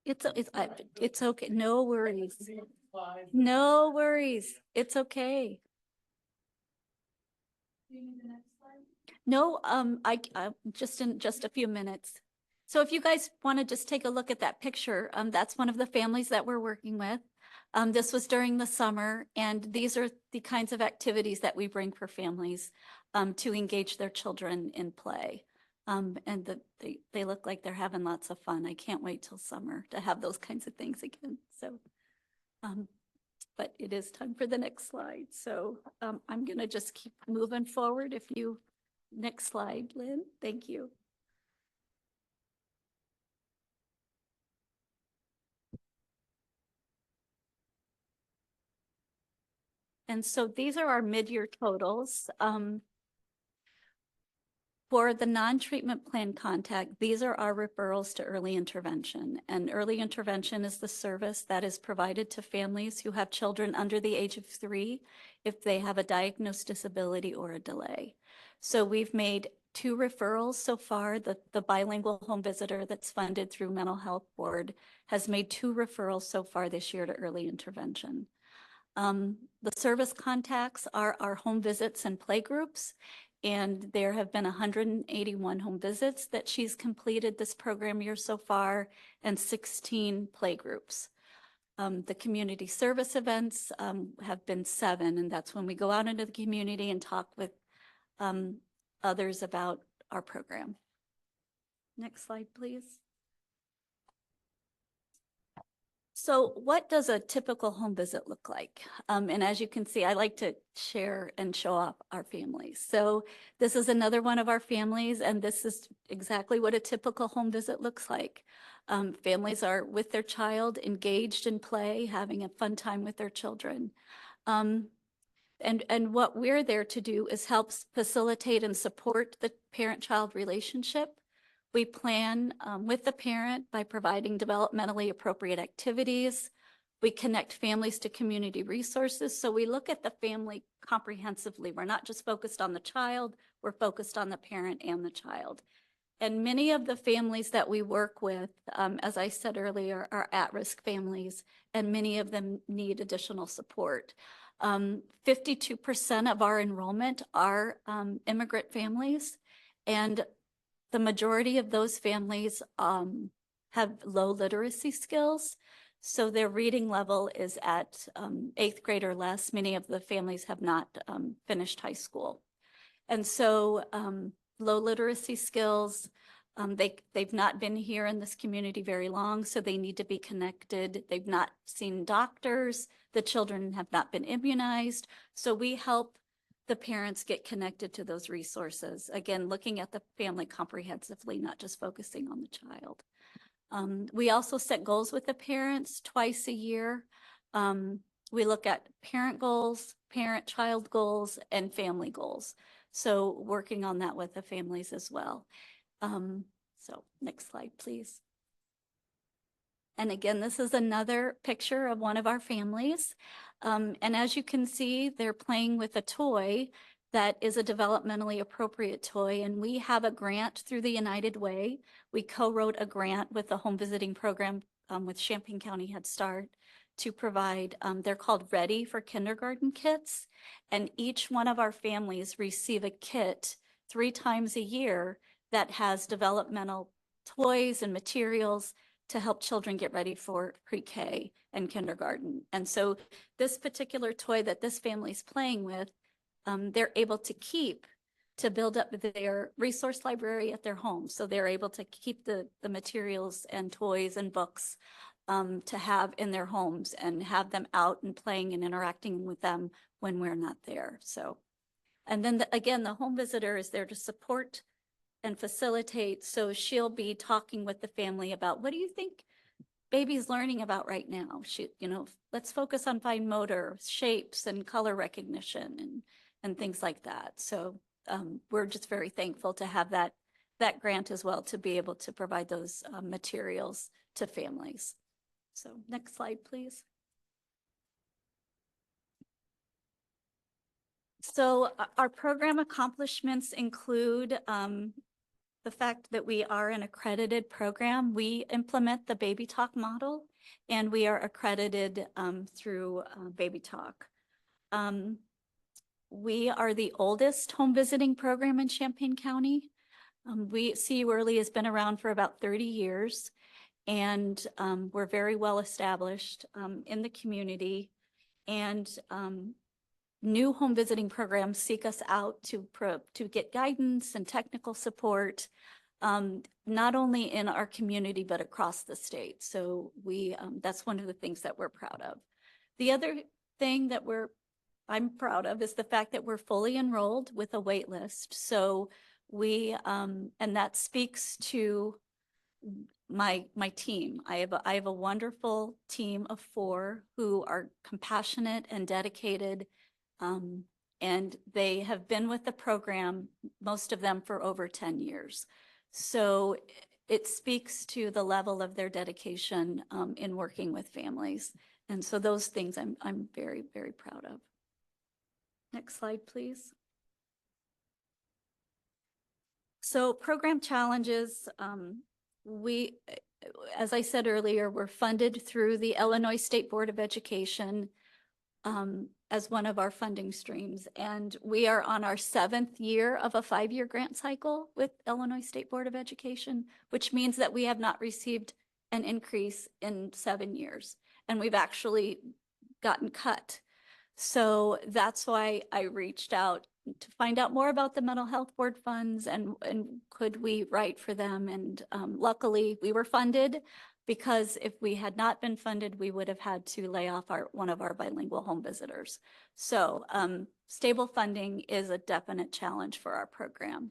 It's okay. No worries. No worries. It's okay. No, I just in just a few minutes. So if you guys want to just take a look at that picture, that's one of the families that we're working with. This was during the summer, and these are the kinds of activities that we bring for families to engage their children in play. And they look like they're having lots of fun. I can't wait till summer to have those kinds of things again. So, but it is time for the next slide. So I'm gonna just keep moving forward. If you, next slide, Lynn, thank you. And so these are our mid-year totals. For the non-treatment plan contact, these are our referrals to early intervention. And early intervention is the service that is provided to families who have children under the age of 3 if they have a diagnosed disability or a delay. So we've made 2 referrals so far. The bilingual home visitor that's funded through Mental Health Board has made 2 referrals so far this year to early intervention. The service contacts are our home visits and play groups, and there have been 181 home visits that she's completed this program year so far, and 16 play groups. The community service events have been 7, and that's when we go out into the community and talk with others about our program. Next slide, please. So what does a typical home visit look like? And as you can see, I like to share and show off our families. So this is another one of our families, and this is exactly what a typical home visit looks like. Families are with their child, engaged in play, having a fun time with their children. And what we're there to do is help facilitate and support the parent-child relationship. We plan with the parent by providing developmentally appropriate activities. We connect families to community resources. So we look at the family comprehensively. We're not just focused on the child, we're focused on the parent and the child. And many of the families that we work with, as I said earlier, are at-risk families, and many of them need additional support. 52% of our enrollment are immigrant families, and the majority of those families have low literacy skills. So their reading level is at 8th grade or less. Many of the families have not finished high school. And so low literacy skills, they've not been here in this community very long, so they need to be connected. They've not seen doctors. The children have not been immunized. So we help the parents get connected to those resources. Again, looking at the family comprehensively, not just focusing on the child. We also set goals with the parents twice a year. We look at parent goals, parent-child goals, and family goals. So working on that with the families as well. So next slide, please. And again, this is another picture of one of our families. And as you can see, they're playing with a toy that is a developmentally appropriate toy. And we have a grant through the United Way. We co-wrote a grant with the home visiting program with Champaign County Head Start to provide, they're called Ready for Kindergarten kits. And each one of our families receive a kit 3 times a year that has developmental toys and materials to help children get ready for pre-K and kindergarten. And so this particular toy that this family's playing with, they're able to keep to build up their resource library at their home. So they're able to keep the materials and toys and books to have in their homes and have them out and playing and interacting with them when we're not there. So, and then again, the home visitor is there to support and facilitate. So she'll be talking with the family about, what do you think baby's learning about right now? Let's focus on fine motor, shapes and color recognition and things like that. So we're just very thankful to have that grant as well, to be able to provide those materials to families. So next slide, please. So our program accomplishments include the fact that we are an accredited program. We implement the Baby Talk model, and we are accredited through Baby Talk. We are the oldest home visiting program in Champaign County. CU Early has been around for about 30 years, and we're very well established in the community. And new home visiting programs seek us out to get guidance and technical support, not only in our community, but across the state. So that's one of the things that we're proud of. The other thing that I'm proud of is the fact that we're fully enrolled with a wait list. So and that speaks to my team. I have a wonderful team of 4 who are compassionate and dedicated, and they have been with the program, most of them for over 10 years. So it speaks to the level of their dedication in working with families. And so those things I'm very, very proud of. Next slide, please. So program challenges, as I said earlier, we're funded through the Illinois State Board of Education as one of our funding streams. And we are on our 7th year of a 5-year grant cycle with Illinois State Board of Education, which means that we have not received an increase in 7 years. And we've actually gotten cut. So that's why I reached out to find out more about the mental health board funds and could we write for them. And luckily we were funded, because if we had not been funded, we would have had to lay off one of our bilingual home visitors. So stable funding is a definite challenge for our program.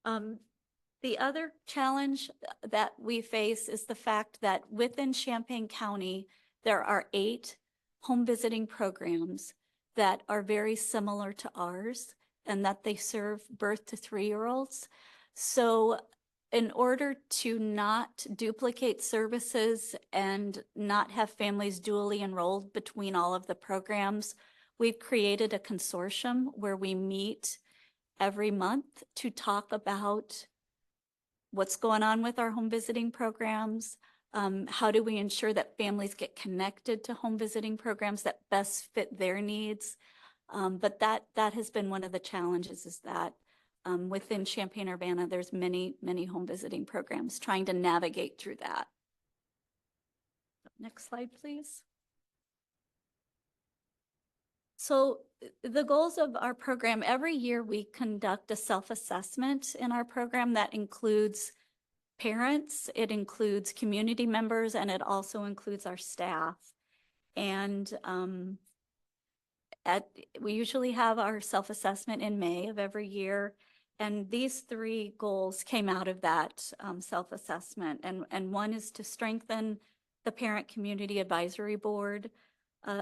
The other challenge that we face is the fact that within Champaign County, there are 8 home visiting programs that are very similar to ours, and that they serve birth to 3-year-olds. So in order to not duplicate services and not have families dually enrolled between all of the programs, we've created a consortium where we meet every month to talk about what's going on with our home visiting programs. How do we ensure that families get connected to home visiting programs that best fit their needs? But that has been one of the challenges, is that within Champaign-Urbana, there's many, many home visiting programs, trying to navigate through that. Next slide, please. So the goals of our program, every year we conduct a self-assessment in our program that includes parents, it includes community members, and it also includes our staff. And we usually have our self-assessment in May of every year. And these 3 goals came out of that self-assessment. And one is to strengthen the Parent Community Advisory Board.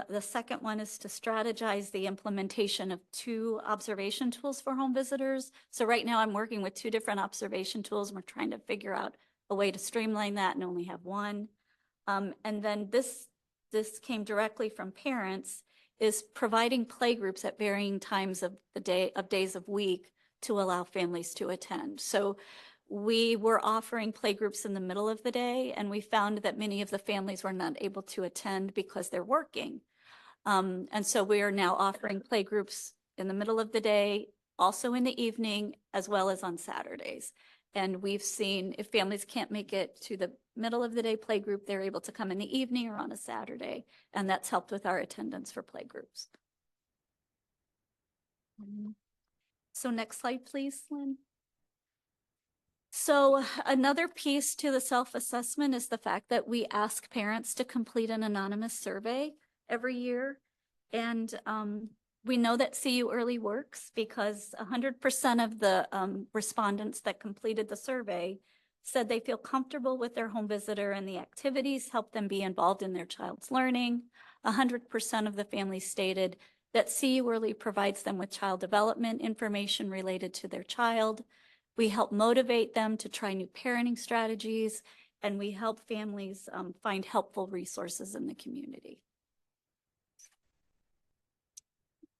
The second one is to strategize the implementation of 2 observation tools for home visitors. So right now I'm working with 2 different observation tools, and we're trying to figure out a way to streamline that and only have one. And then this came directly from parents, is providing play groups at varying times of the day, of days of week, to allow families to attend. So we were offering play groups in the middle of the day, and we found that many of the families were not able to attend because they're working. And so we are now offering play groups in the middle of the day, also in the evening, as well as on Saturdays. And we've seen if families can't make it to the middle of the day play group, they're able to come in the evening or on a Saturday. And that's helped with our attendance for play groups. So next slide, please, Lynn. So another piece to the self-assessment is the fact that we ask parents to complete an anonymous survey every year. And we know that CU Early works because 100% of the respondents that completed the survey said they feel comfortable with their home visitor and the activities help them be involved in their child's learning. 100% of the families stated that CU Early provides them with child development information related to their child. We help motivate them to try new parenting strategies, and we help families find helpful resources in the community.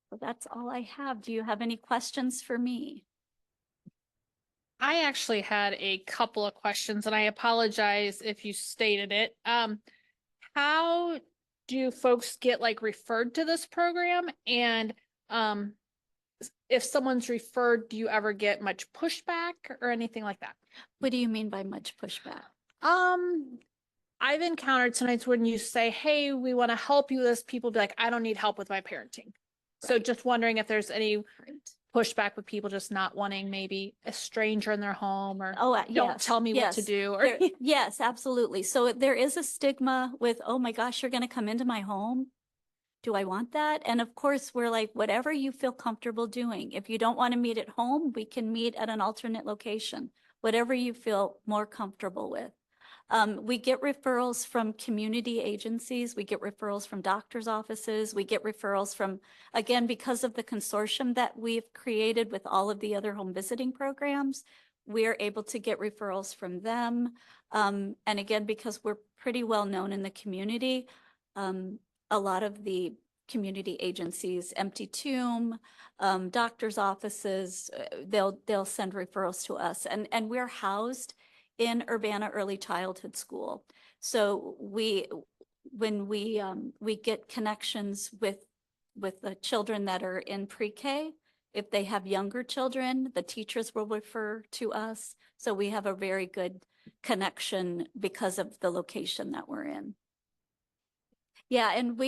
So that's all I have. Do you have any questions for me? I actually had a couple of questions and I apologize if you stated it. How do folks get like referred to this program? And um, if someone's referred, do you ever get much pushback or anything like that? What do you mean by much pushback? I've encountered sometimes when you say, hey, we want to help you with this, people be like, I don't need help with my parenting. So just wondering if there's any pushback with people just not wanting maybe a stranger in their home or don't yes, tell me what to yes. do. Or Yes, absolutely. So there is a stigma with, oh my gosh, you're going to come into my home. Do I want that? And of course, we're like, whatever you feel comfortable doing. If you don't want to meet at home, we can meet at an alternate location, whatever you feel more comfortable with. We get referrals from community agencies. We get referrals from doctors' offices. We get referrals from, again, because of the consortium that we've created with all of the other home visiting programs, we're able to get referrals from them. And again, because we're pretty well known in the community, a lot of the community agencies, Empty Tomb, doctors' offices, they'll send referrals to us, and we're housed in Urbana Early Childhood School. So when we get connections with the children that are in pre-K, if they have younger children, the teachers will refer to us. So we have a very good connection because of the location that we're in. Yeah, and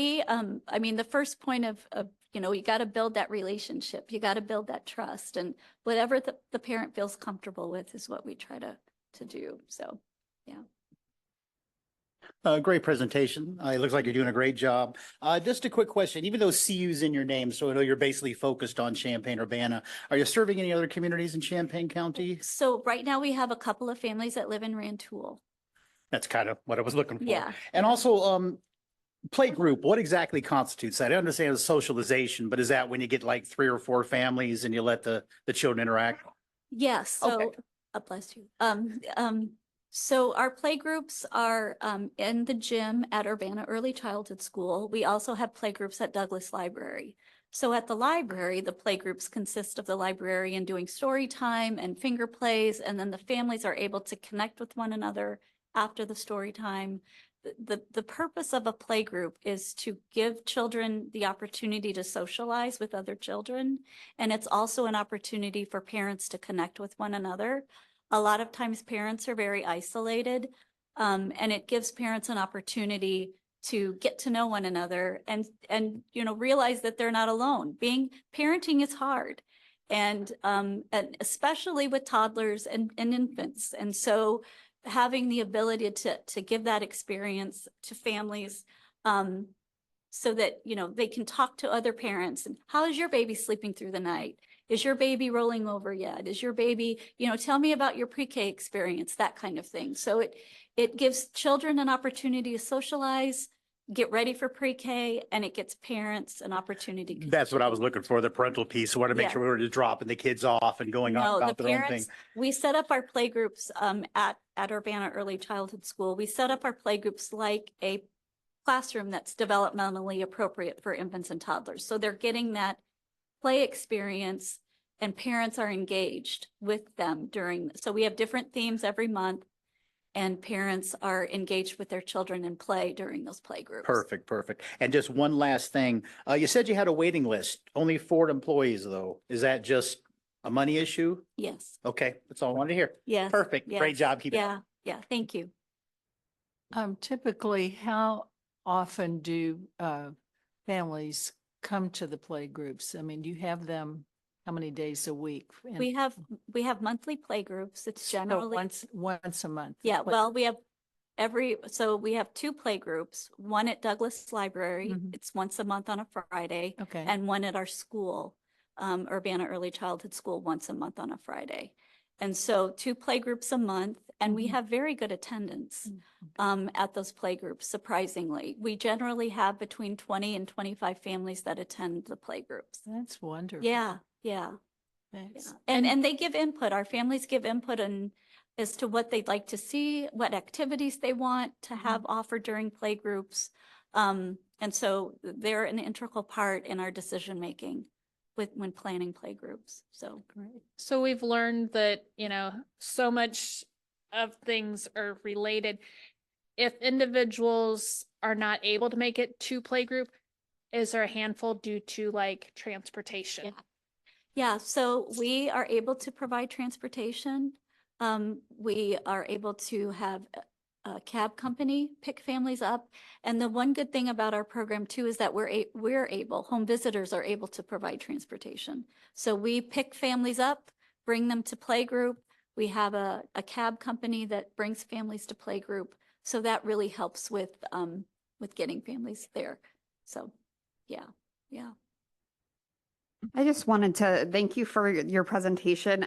I mean, the first point of you got to build that relationship. You got to build that trust, and whatever the parent feels comfortable with is what we try to do. So, yeah. Great presentation. It looks like you're doing a great job. Just a quick question, even though CU's in your name, so I know you're basically focused on Champaign, Urbana, are you serving any other communities in Champaign County? So right now we have a couple of families that live in Rantoul. That's kind of what I was looking for. Yeah. And also, play group, what exactly constitutes that? I understand it's socialization, but is that when you get like 3 or 4 families and you let the children interact? Yes. So, Okay. bless you. So our play groups are in the gym at Urbana Early Childhood School. We also have play groups at Douglas Library. So at the library, the play groups consist of the librarian doing story time and finger plays, and then the families are able to connect with one another after the story time. The purpose of a play group is to give children the opportunity to socialize with other children. And it's also an opportunity for parents to connect with one another. A lot of times parents are very isolated, and it gives parents an opportunity to get to know one another and realize that they're not alone. Parenting is hard, and especially with toddlers and infants. And so having the ability to give that experience to families, so that, they can talk to other parents. And how is your baby sleeping through the night? Is your baby rolling over yet? Is your baby, tell me about your pre-K experience, that kind of thing. So it gives children an opportunity to socialize, get ready for pre-K, and it gets parents an opportunity. That's what I was looking for, the parental piece. I want to make sure we were just dropping the kids off and going on about their own thing. We set up our play groups at Urbana Early Childhood School. We set up our play groups like a classroom that's developmentally appropriate for infants and toddlers. So they're getting that play experience, and parents are engaged with them so we have different themes every month, and parents are engaged with their children in play during those play groups. Perfect. And just one last thing. You said you had a waiting list, only 4 employees though. Is that just a money issue? Yes. Okay, that's all I wanted to hear. Yes. Perfect. Yes. Great job. Keep it. Yeah. Thank you. Typically, how often do families come to the play groups? I mean, do you have them how many days a week? And We have monthly play groups. It's generally once a month. Yeah, well, we have we have 2 play groups, one at Douglas Library. It's once a month on a Friday. Okay. And one at our school, Urbana Early Childhood School, once a month on a Friday. And so 2 play groups a month, and we have very good attendance at those play groups, surprisingly. We generally have between 20 and 25 families that attend the play groups. That's wonderful. Yeah. Thanks. And they give input. Our families give input as to what they'd like to see, what activities they want to have offered during play groups. And so they're an integral part in our decision making. when planning play groups. So So we've learned that, so much of things are related. If individuals are not able to make it to playgroup, is there a handful due to like transportation? yeah, so we are able to provide transportation. We are able to have a cab company pick families up. And the one good thing about our program too is that we're able, home visitors are able to provide transportation. So we pick families up, bring them to playgroup. We have a cab company that brings families to playgroup. So that really helps with getting families there. So yeah. I just wanted to thank you for your presentation.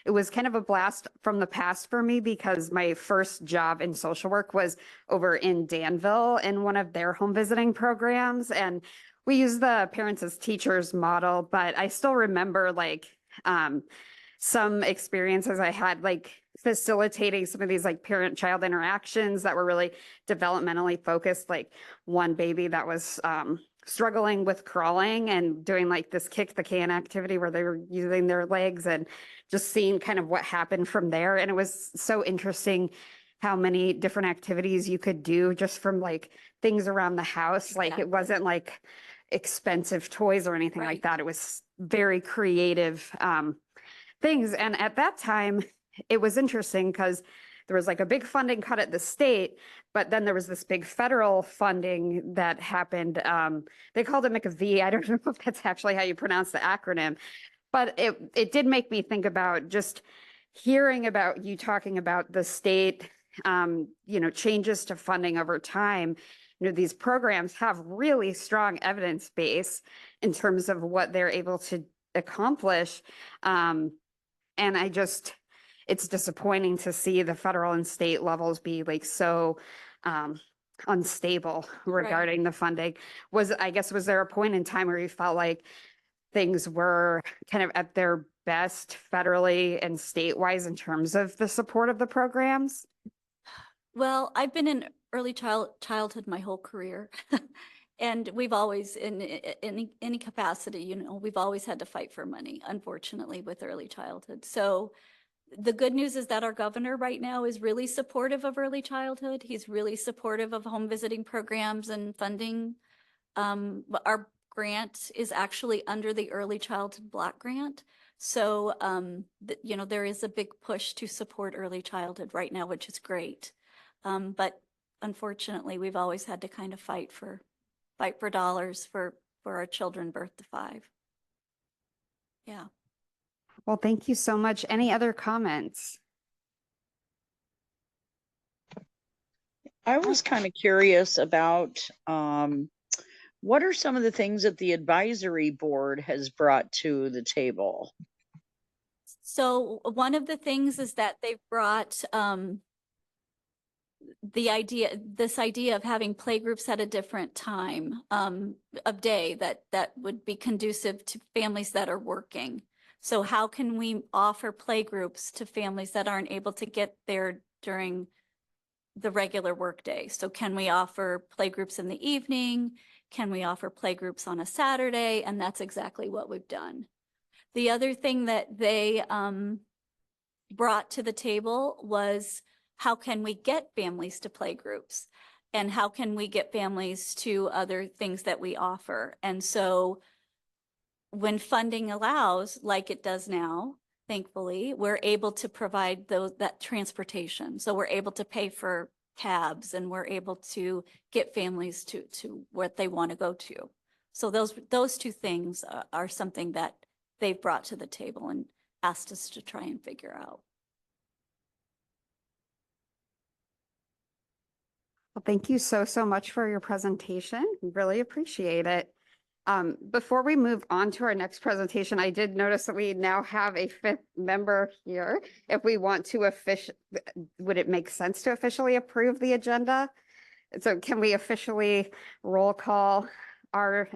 It was kind of a blast from the past for me because my first job in social work was over in Danville in one of their home visiting programs. And we use the parents as teachers model, but I still remember some experiences I had facilitating some of these parent-child interactions that were really developmentally focused, like one baby that was struggling with crawling and doing this kick the can activity where they were using their legs and just seeing kind of what happened from there. And it was so interesting how many different activities you could do just from things around the house. Exactly. It wasn't expensive toys or anything Right. like that. It was very creative things. And at that time, it was interesting because there was a big funding cut at the state, but then there was this big federal funding that happened. They called it McV. I don't know if that's actually how you pronounce the acronym, but it did make me think about just hearing about you talking about the state, changes to funding over time. These programs have really strong evidence base in terms of what they're able to accomplish. And it's disappointing to see the federal and state levels be so unstable regarding the funding. Was there a point in time where you felt like things were kind of at their best federally and state-wise in terms of the support of the programs? Well, I've been in early childhood my whole career. And we've always, in any capacity, we've always had to fight for money, unfortunately, with early childhood. So the good news is that our governor right now is really supportive of early childhood. He's really supportive of home visiting programs and funding. Our grant is actually under the Early Childhood Block Grant. So, there is a big push to support early childhood right now, which is great. But unfortunately, we've always had to kind of fight for dollars for our children birth to 5. Yeah. Well, thank you so much. Any other comments? I was kind of curious about what are some of the things that the advisory board has brought to the table? So one of the things is that they've brought this idea of having playgroups at a different time of day that would be conducive to families that are working. So how can we offer playgroups to families that aren't able to get there during the regular workday? So can we offer playgroups in the evening? Can we offer playgroups on a Saturday? And that's exactly what we've done. The other thing that they brought to the table was, how can we get families to playgroups? And how can we get families to other things that we offer? And so when funding allows, like it does now, thankfully, we're able to provide that transportation. So we're able to pay for cabs, and we're able to get families to what they want to go to. So those two things are something that they've brought to the table and asked us to try and figure out. Well, thank you so much for your presentation. Really appreciate it. Before we move on to our next presentation, I did notice that we now have a 5th member here. If we want to would it make sense to officially approve the agenda? So can we officially roll call our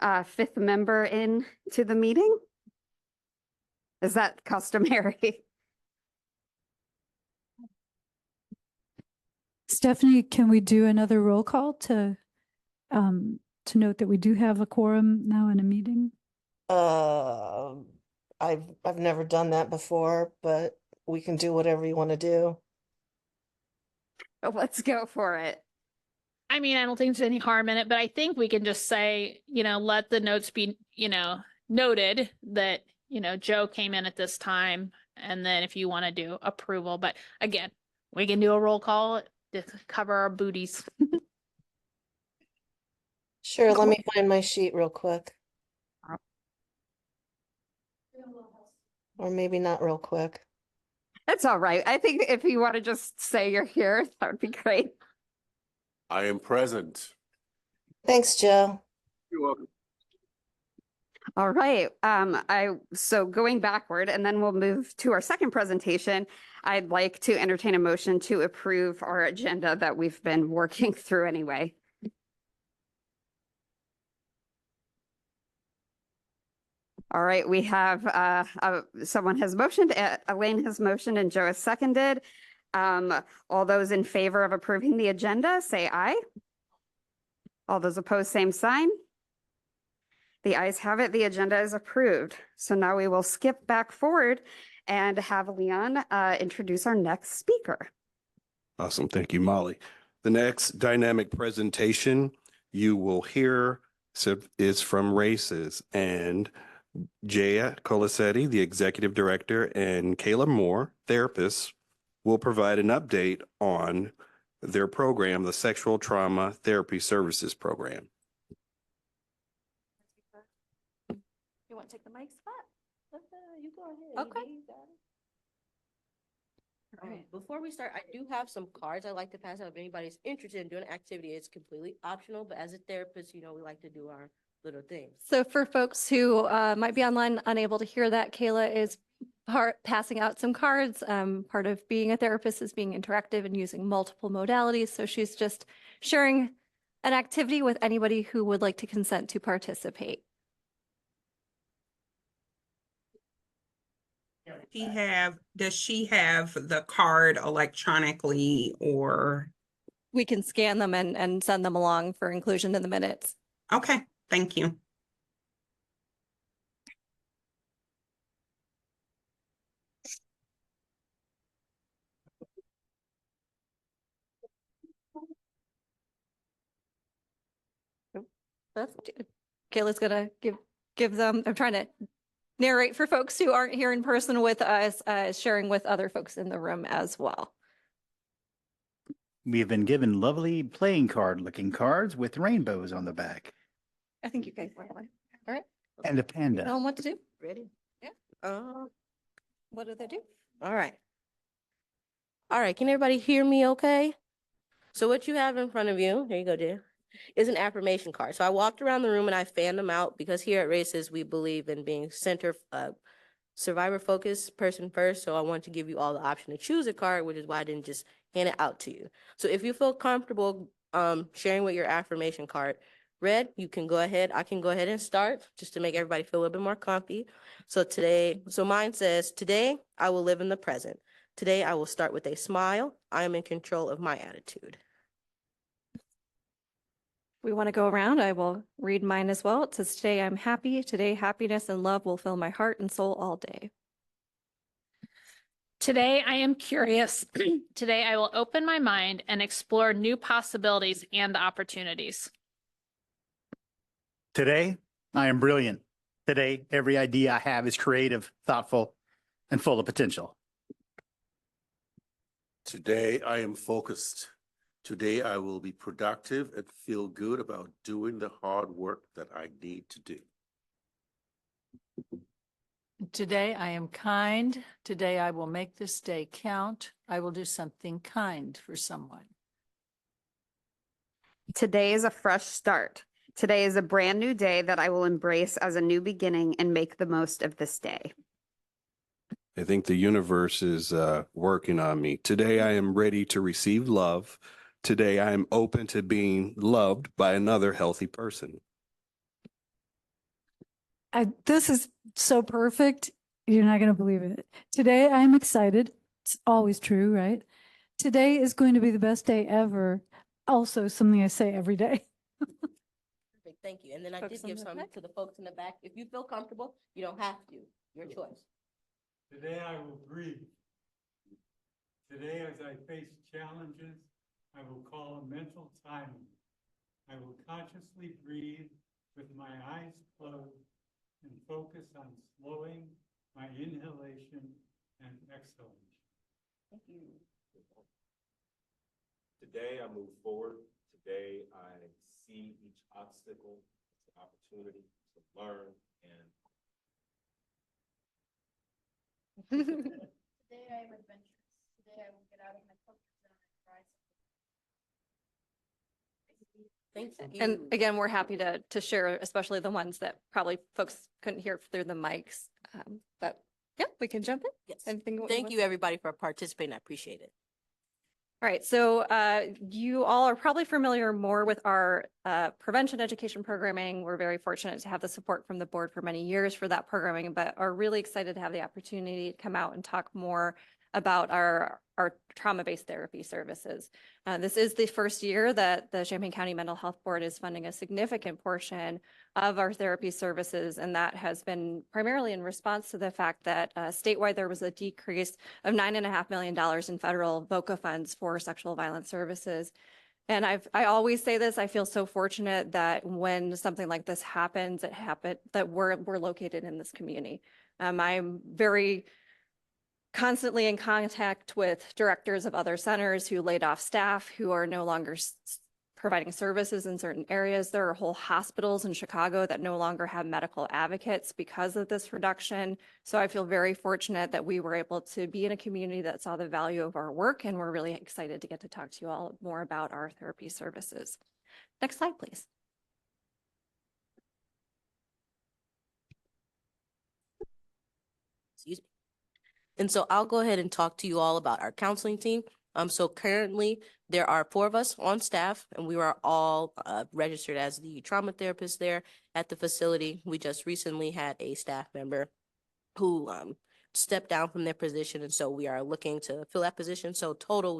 5th member in to the meeting? Is that customary? Stephanie, can we do another roll call to note that we do have a quorum now in a meeting? Uh, I've never done that before, but we can do whatever you want to do. Let's go for it. I mean, I don't think there's any harm in it, but I think we can just say, let the notes be, noted that, Joe came in at this time. And then if you want to do approval, but again, we can do a roll call to cover our booties. Sure, let me find my sheet real quick. Or maybe not real quick. That's all right. I think if you want to just say you're here, that would be great. I am present. Thanks, Joe. You're welcome. All right. So going backward, and then we'll move to our second presentation. I'd like to entertain a motion to approve our agenda that we've been working through anyway. All right, we have someone has motioned, Elaine has motioned, and Joe has seconded. All those in favor of approving the agenda, say aye. All those opposed, same sign. The ayes have it. The agenda is approved. So now we will skip back forward and have Leon introduce our next speaker. Awesome. Thank you, Molly. The next dynamic presentation you will hear is from Races, and Jaya Colasetti, the executive director, and Kayla Moore, therapist, will provide an update on their program, the Sexual Trauma Therapy Services Program. You want to take the mic spot? You go ahead. Okay. You got it. All right, before we start, I do have some cards I'd like to pass out if anybody's interested in doing an activity. It's completely optional, but as a therapist, we like to do our little things. So for folks who might be online unable to hear that, Kayla is passing out some cards. Part of being a therapist is being interactive and using multiple modalities. So she's just sharing an activity with anybody who would like to consent to participate. Does she have the card electronically, or? We can scan them and send them along for inclusion in the minutes. Okay, thank you. Kayla's gonna give them, I'm trying to narrate for folks who aren't here in person with us, sharing with other folks in the room as well. We have been given lovely playing card looking cards with rainbows on the back I think you guys want one. All right, and a tell panda. them what to do. Ready? Yeah. What do they do? All right. All right, can everybody hear me okay? So what you have in front of you, here you go, dear, is an affirmation card. So I walked around the room and I fanned them out because here at Races, we believe in being survivor focused, person first. So I wanted to give you all the option to choose a card, which is why I didn't just hand it out to you. So if you feel comfortable sharing with your affirmation card, Red, you can go ahead. I can go ahead and start just to make everybody feel a little bit more comfy. So mine says, today I will live in the present. Today I will start with a smile. I am in control of my attitude. We want to go around. I will read mine as well. It says, today I'm happy. Today happiness and love will fill my heart and soul all day. Today, I am curious. Today, I will open my mind and explore new possibilities and opportunities. Today, I am brilliant. Today, every idea I have is creative, thoughtful, and full of potential. Today, I am focused. Today, I will be productive and feel good about doing the hard work that I need to do. Today I am kind. Today I will make this day count. I will do something kind for someone. Today is a fresh start. Today is a brand new day that I will embrace as a new beginning and make the most of this day. I think the universe is working on me. Today, I am ready to receive love. Today, I am open to being loved by another healthy person. This is so perfect. You're not going to believe it. Today, I'm excited. It's always true, right? Today is going to be the best day ever. Also, something I say every day. Thank you. And then I Folks did in give the some back? to the folks in the back. If you feel comfortable, you don't have to. Your choice. Today I will breathe. Today, as I face challenges, I will call a mental timing. I will consciously breathe with my eyes closed and focus on slowing my inhalation and exhalation. Thank you. Today I move forward. Today I see each obstacle as an opportunity to learn and Today I am adventurous. Today I will get out of my comfort zone and try something. Thank you. And again, we're happy to share, especially the ones that probably folks couldn't hear through the mics. But yeah, we can jump in. Yes. Anything Thank you, everybody, for participating. I appreciate it. All right, so you all are probably familiar more with our prevention education programming. We're very fortunate to have the support from the board for many years for that programming, but are really excited to have the opportunity to come out and talk more about our trauma-based therapy services. This is the first year that the Champaign County Mental Health Board is funding a significant portion of our therapy services, and that has been primarily in response to the fact that statewide there was a decrease of $9.5 million in federal VOCA funds for sexual violence services. And I always say this, I feel so fortunate that when something like this happens, that we're located in this community. I'm very constantly in contact with directors of other centers who laid off staff, who are no longer providing services in certain areas. There are whole hospitals in Chicago that no longer have medical advocates because of this reduction. So I feel very fortunate that we were able to be in a community that saw the value of our work, and we're really excited to get to talk to you all more about our therapy services. Next slide, please. Excuse me. And so I'll go ahead and talk to you all about our counseling team. So currently there are 4 of us on staff, and we are all registered as the trauma therapist there at the facility. We just recently had a staff member who stepped down from their position, and so we are looking to fill that position. So total,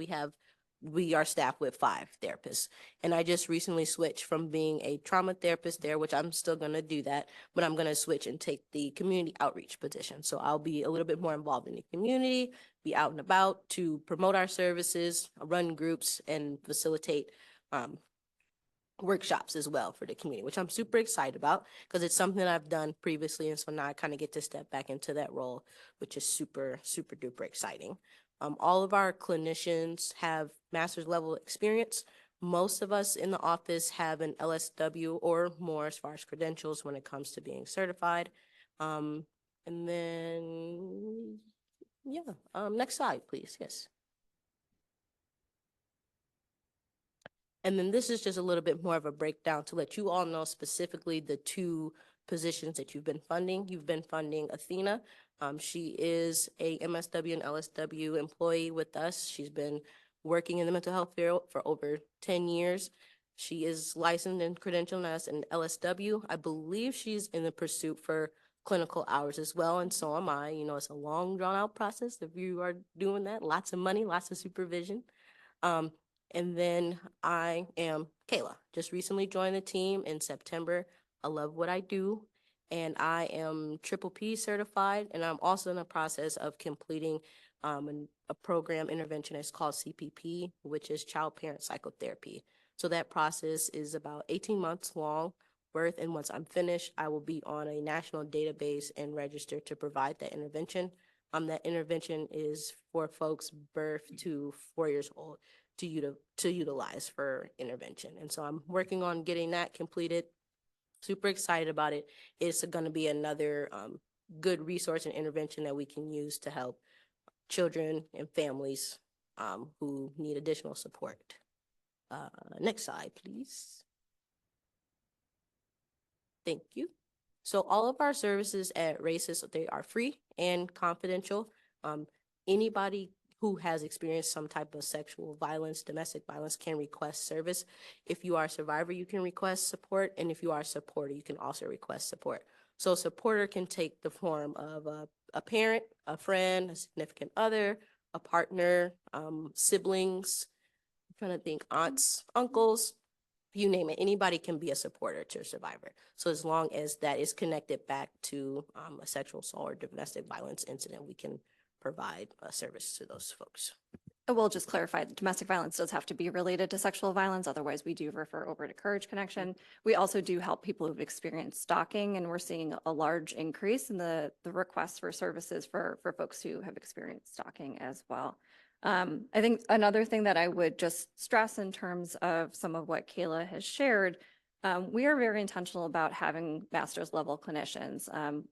we are staffed with 5 therapists. And I just recently switched from being a trauma therapist there, which I'm still going to do that, but I'm going to switch and take the community outreach position. So I'll be a little bit more involved in the community, be out and about to promote our services, run groups, and facilitate workshops as well for the community, which I'm super excited about because it's something I've done previously. And so now I kind of get to step back into that role, which is super, super duper exciting. All of our clinicians have master's level experience. Most of us in the office have an LSW or more as far as credentials when it comes to being certified. And then, yeah, next slide, please. Yes. And then this is just a little bit more of a breakdown to let you all know specifically the 2 positions that you've been funding. You've been funding Athena. She is a MSW and LSW employee with us. She's been working in the mental health field for over 10 years. She is licensed and credentialed as an LSW. I believe she's in the pursuit for clinical hours as well, and so am I. You know, it's a long, drawn-out process if you are doing that. Lots of money, lots of supervision. And then I am Kayla, just recently joined the team in September. I love what I do, and I am Triple P certified, and I'm also in the process of completing a program intervention. It's called CPP, which is Child Parent Psychotherapy. So that process is about 18 months long worth, and once I'm finished, I will be on a national database and register to provide that intervention. That intervention is for folks birth to 4 years old to utilize for intervention. And so I'm working on getting that completed. Super excited about it. It's going to be another good resource and intervention that we can use to help children and families who need additional support. Next slide, please. Thank you. So all of our services at RACES, they are free and confidential. Anybody who has experienced some type of sexual violence, domestic violence, can request service. If you are a survivor, you can request support. And if you are a supporter, you can also request support. So a supporter can take the form of a parent, a friend, a significant other, a partner, siblings, I'm trying to think, aunts, uncles, you name it, anybody can be a supporter to a survivor. So as long as that is connected back to a sexual assault or domestic violence incident, we can provide a service to those folks. We'll just clarify, domestic violence does have to be related to sexual violence. Otherwise, we do refer over to Courage Connection. We also do help people who've experienced stalking, and we're seeing a large increase in the requests for services for folks who have experienced stalking as well. I think another thing that I would just stress in terms of some of what Kayla has shared, we are very intentional about having master's level clinicians.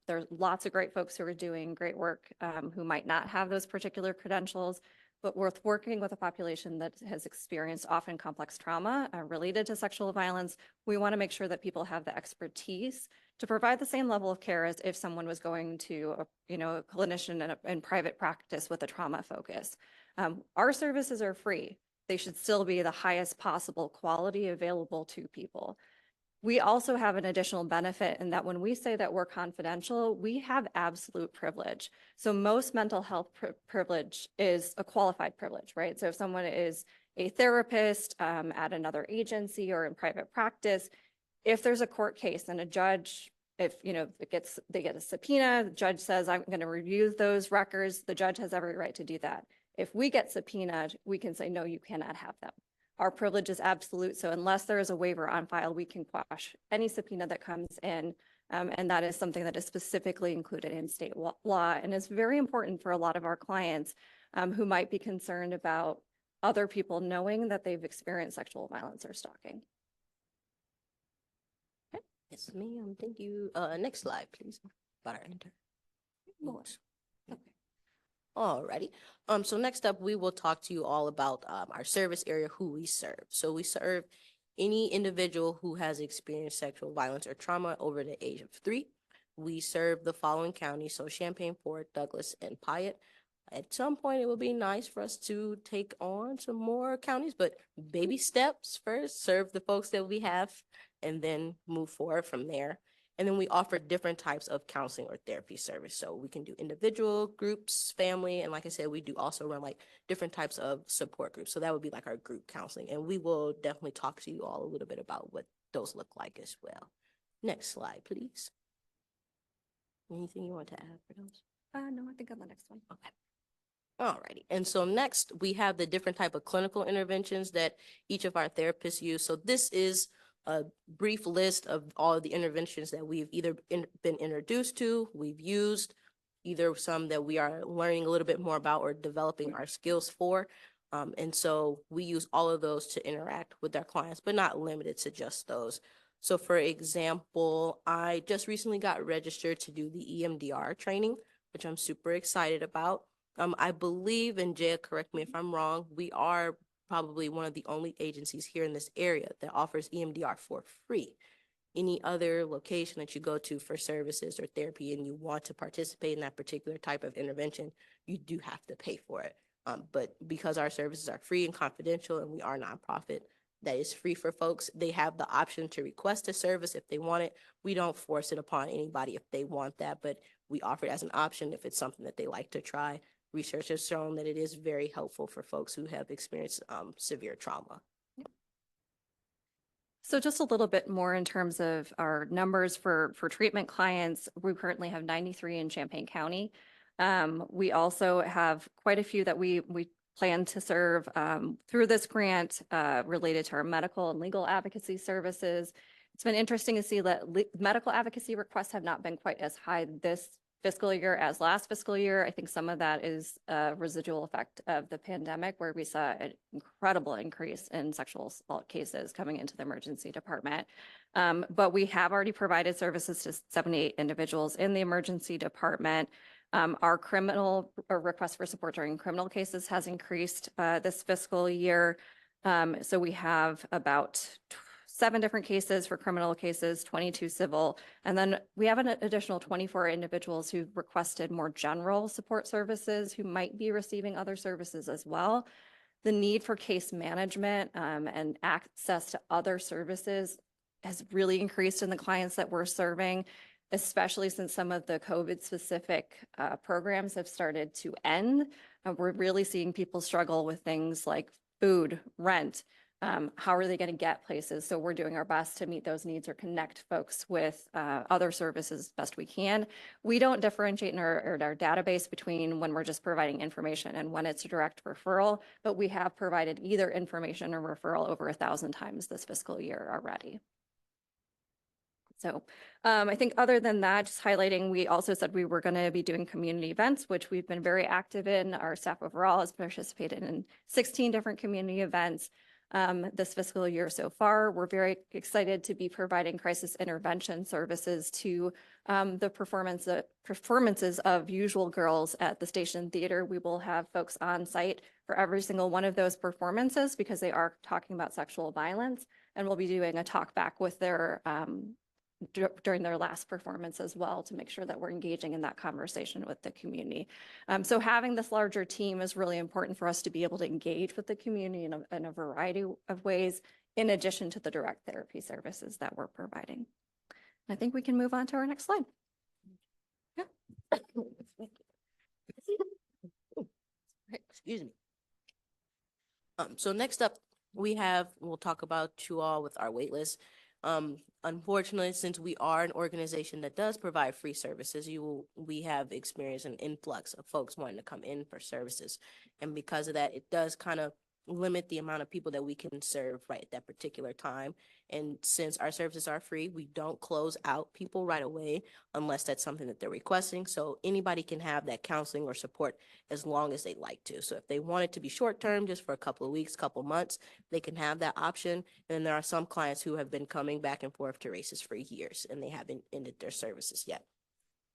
There's lots of great folks who are doing great work who might not have those particular credentials, but we're working with a population that has experienced often complex trauma related to sexual violence. We want to make sure that people have the expertise to provide the same level of care as if someone was going to a clinician in private practice with a trauma focus. Our services are free. They should still be the highest possible quality available to people. We also have an additional benefit in that when we say that we're confidential, we have absolute privilege. So most mental health privilege is a qualified privilege, right? So if someone is a therapist at another agency or in private practice, if there's a court case and a judge, if they get a subpoena, the judge says, I'm going to review those records, the judge has every right to do that. If we get subpoenaed, we can say, no, you cannot have them. Our privilege is absolute. So unless there is a waiver on file, we can quash any subpoena that comes in. And that is something that is specifically included in state law and is very important for a lot of our clients who might be concerned about other people knowing that they've experienced sexual violence or stalking. Okay. Yes, ma'am. Thank you. Next slide, please. About our intern. Okay. Alrighty. So next up, we will talk to you all about our service area, who we serve. So we serve any individual who has experienced sexual violence or trauma over the age of 3. We serve the following counties, so Champaign, Fort Douglas, and Piatt. At some point, it would be nice for us to take on some more counties, but baby steps first, serve the folks that we have, and then move forward from there. And then we offer different types of counseling or therapy service. So we can do individual groups, family, and like I said, we do also run like different types of support groups. So that would be like our group counseling. And we will definitely talk to you all a little bit about what those look like as well. Next slide, please. Anything you want to add for those? No, I think on the next one. Okay. Alrighty. And so next we have the different type of clinical interventions that each of our therapists use. So this is a brief list of all of the interventions that we've either been introduced to, we've used, either some that we are learning a little bit more about or developing our skills for. And so we use all of those to interact with our clients, but not limited to just those. So for example, I just recently got registered to do the EMDR training, which I'm super excited about. I believe, and Jaya, correct me if I'm wrong, we are probably one of the only agencies here in this area that offers EMDR for free. Any other location that you go to for services or therapy and you want to participate in that particular type of intervention, you do have to pay for it. But because our services are free and confidential and we are nonprofit, that is free for folks. They have the option to request a service if they want it. We don't force it upon anybody if they want that, but we offer it as an option if it's something that they like to try. Research has shown that it is very helpful for folks who have experienced severe trauma. So just a little bit more in terms of our numbers for treatment clients. We currently have 93 in Champaign County. We also have quite a few that we plan to serve through this grant related to our medical and legal advocacy services. It's been interesting to see that medical advocacy requests have not been quite as high this fiscal year as last fiscal year. I think some of that is a residual effect of the pandemic, where we saw an incredible increase in sexual assault cases coming into the emergency department. But we have already provided services to 78 individuals in the emergency department. Our criminal request for support during criminal cases has increased this fiscal year. So we have about 7 different cases for criminal cases, 22 civil, and then we have an additional 24 individuals who've requested more general support services who might be receiving other services as well. The need for case management and access to other services has really increased in the clients that we're serving, especially since some of the COVID-specific programs have started to end. We're really seeing people struggle with things like food, rent, How are they going to get places? So we're doing our best to meet those needs or connect folks with other services best we can. We don't differentiate in our database between when we're just providing information and when it's a direct referral, but we have provided either information or referral over 1,000 times this fiscal year already. So I think other than that, just highlighting, we also said we were going to be doing community events, which we've been very active in. Our staff overall has participated in 16 different community events this fiscal year so far. We're very excited to be providing crisis intervention services to the performances of Usual Girls at the Station Theater. We will have folks on site for every single one of those performances because they are talking about sexual violence, and we'll be doing a talk back with their during their last performance as well to make sure that we're engaging in that conversation with the community. So having this larger team is really important for us to be able to engage with the community in a variety of ways, in addition to the direct therapy services that we're providing. I think we can move on to our next slide. Yeah. Excuse me. So next up, we'll talk about you all with our wait list. Unfortunately, since we are an organization that does provide free services, we have experienced an influx of folks wanting to come in for services. And because of that, it does kind of limit the amount of people that we can serve right at that particular time. And since our services are free, we don't close out people right away unless that's something that they're requesting. So anybody can have that counseling or support as long as they like to. So if they want it to be short term, just for a couple of weeks, couple months, they can have that option. And there are some clients who have been coming back and forth to races for years and they haven't ended their services yet.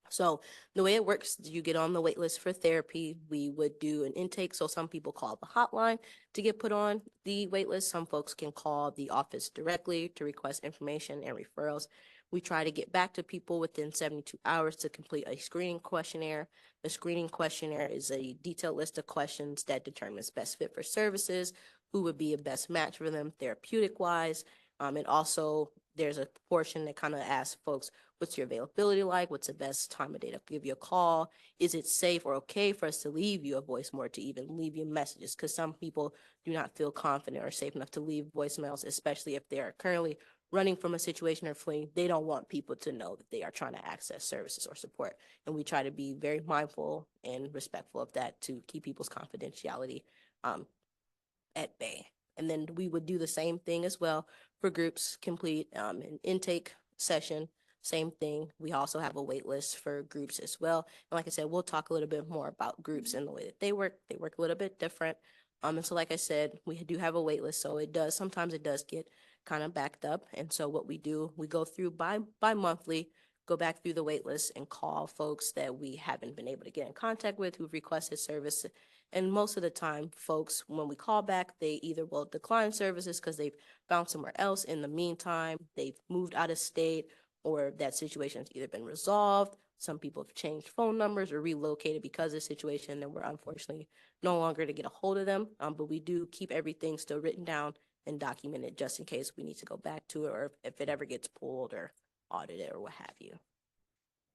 So the way it works, you get on the wait list for therapy. We would do an intake. So some people call the hotline to get put on the wait list. Some folks can call the office directly to request information and referrals. We try to get back to people within 72 hours to complete a screening questionnaire. The screening questionnaire is a detailed list of questions that determines best fit for services, who would be a best match for them therapeutic wise. And also there's a portion that kind of asks folks, what's your availability like? What's the best time of day to give you a call? Is it safe or okay for us to leave you a voicemail, to even leave you messages? Because some people do not feel confident or safe enough to leave voicemails, especially if they are currently running from a situation or fleeing. They don't want people to know that they are trying to access services or support. And we try to be very mindful and respectful of that to keep people's confidentiality at bay. And then we would do the same thing as well for groups, complete an intake session. Same thing. We also have a wait list for groups as well. And like I said, we'll talk a little bit more about groups and the way that they work. They work a little bit different. And so like I said, we do have a wait list. So sometimes it does get kind of backed up. And so what we do, we go through bi-monthly, go back through the wait list and call folks that we haven't been able to get in contact with who've requested service. And most of the time, folks, when we call back, they either will decline services because they've found somewhere else in the meantime, they've moved out of state, or that situation has either been resolved. Some people have changed phone numbers or relocated because of the situation, and we're unfortunately no longer to get a hold of them. But we do keep everything still written down and documented just in case we need to go back to it, or if it ever gets pulled or audited or what have you.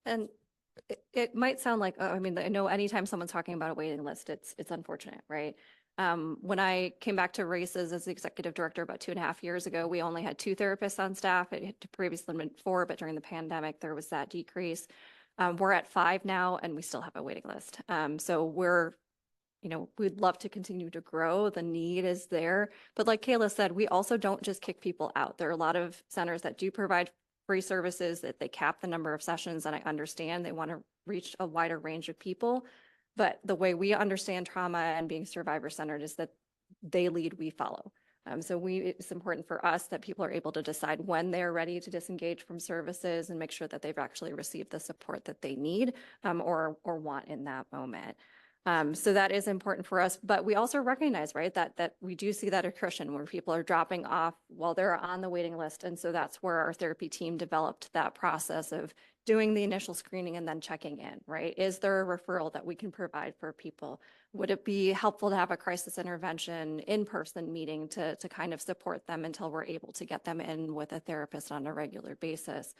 And it might sound like, I mean, I know anytime someone's talking about a waiting list, it's unfortunate, right? When I came back to races as the executive director about 2.5 years ago, we only had 2 therapists on staff. It had previously been 4, but during the pandemic, there was that decrease. We're at 5 now, and we still have a waiting list. So we'd love to continue to grow. The need is there. But like Kayla said, we also don't just kick people out. There are a lot of centers that do provide free services, that they cap the number of sessions, and I understand they want to reach a wider range of people. But the way we understand trauma and being survivor-centered is that they lead, we follow. So it's important for us that people are able to decide when they're ready to disengage from services and make sure that they've actually received the support that they need or want in that moment. So that is important for us, but we also recognize, right, that we do see that attrition where people are dropping off while they're on the waiting list. And so that's where our therapy team developed that process of doing the initial screening and then checking in, right? Is there a referral that we can provide for people? Would it be helpful to have a crisis intervention in-person meeting to kind of support them until we're able to get them in with a therapist on a regular basis?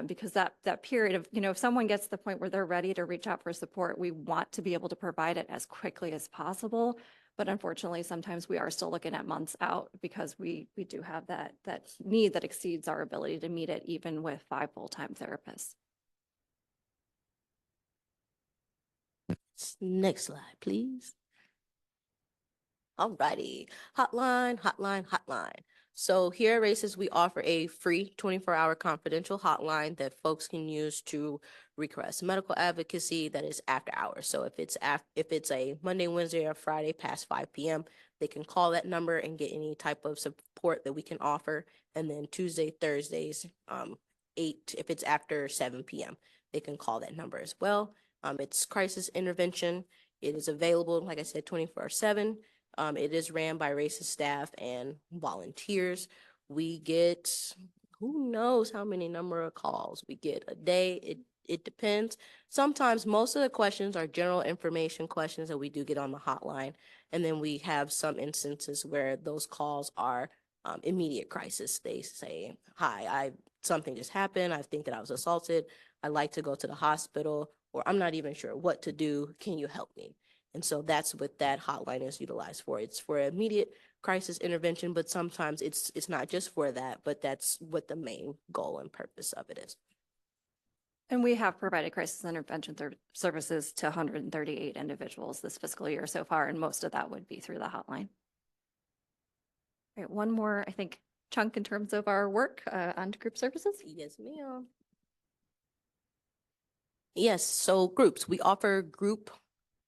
Because that period of, if someone gets to the point where they're ready to reach out for support, we want to be able to provide it as quickly as possible. But unfortunately, sometimes we are still looking at months out because we do have that need that exceeds our ability to meet it even with 5 full-time therapists. Next slide, please. Alrighty, hotline. So here at Races, we offer a free 24-hour confidential hotline that folks can use to request medical advocacy that is after hours. So if it's a Monday, Wednesday, or Friday past 5 p.m., they can call that number and get any type of support that we can offer. And then Tuesday, Thursdays, 8, if it's after 7 p.m., they can call that number as well. It's crisis intervention. It is available, like I said, 24/7. It is ran by Races staff and volunteers. We get, who knows how many number of calls we get a day. It depends. Sometimes most of the questions are general information questions that we do get on the hotline. And then we have some instances where those calls are immediate crisis. They say, hi, something just happened. I think that I was assaulted. I'd like to go to the hospital, or I'm not even sure what to do. Can you help me? And so that's what that hotline is utilized for. It's for immediate crisis intervention, but sometimes it's not just for that, but that's what the main goal and purpose of it is. And we have provided crisis intervention services to 138 individuals this fiscal year so far, and most of that would be through the hotline. All right, one more, I think, chunk in terms of our work onto group services. Yes, ma'am. Yes, so groups. We offer group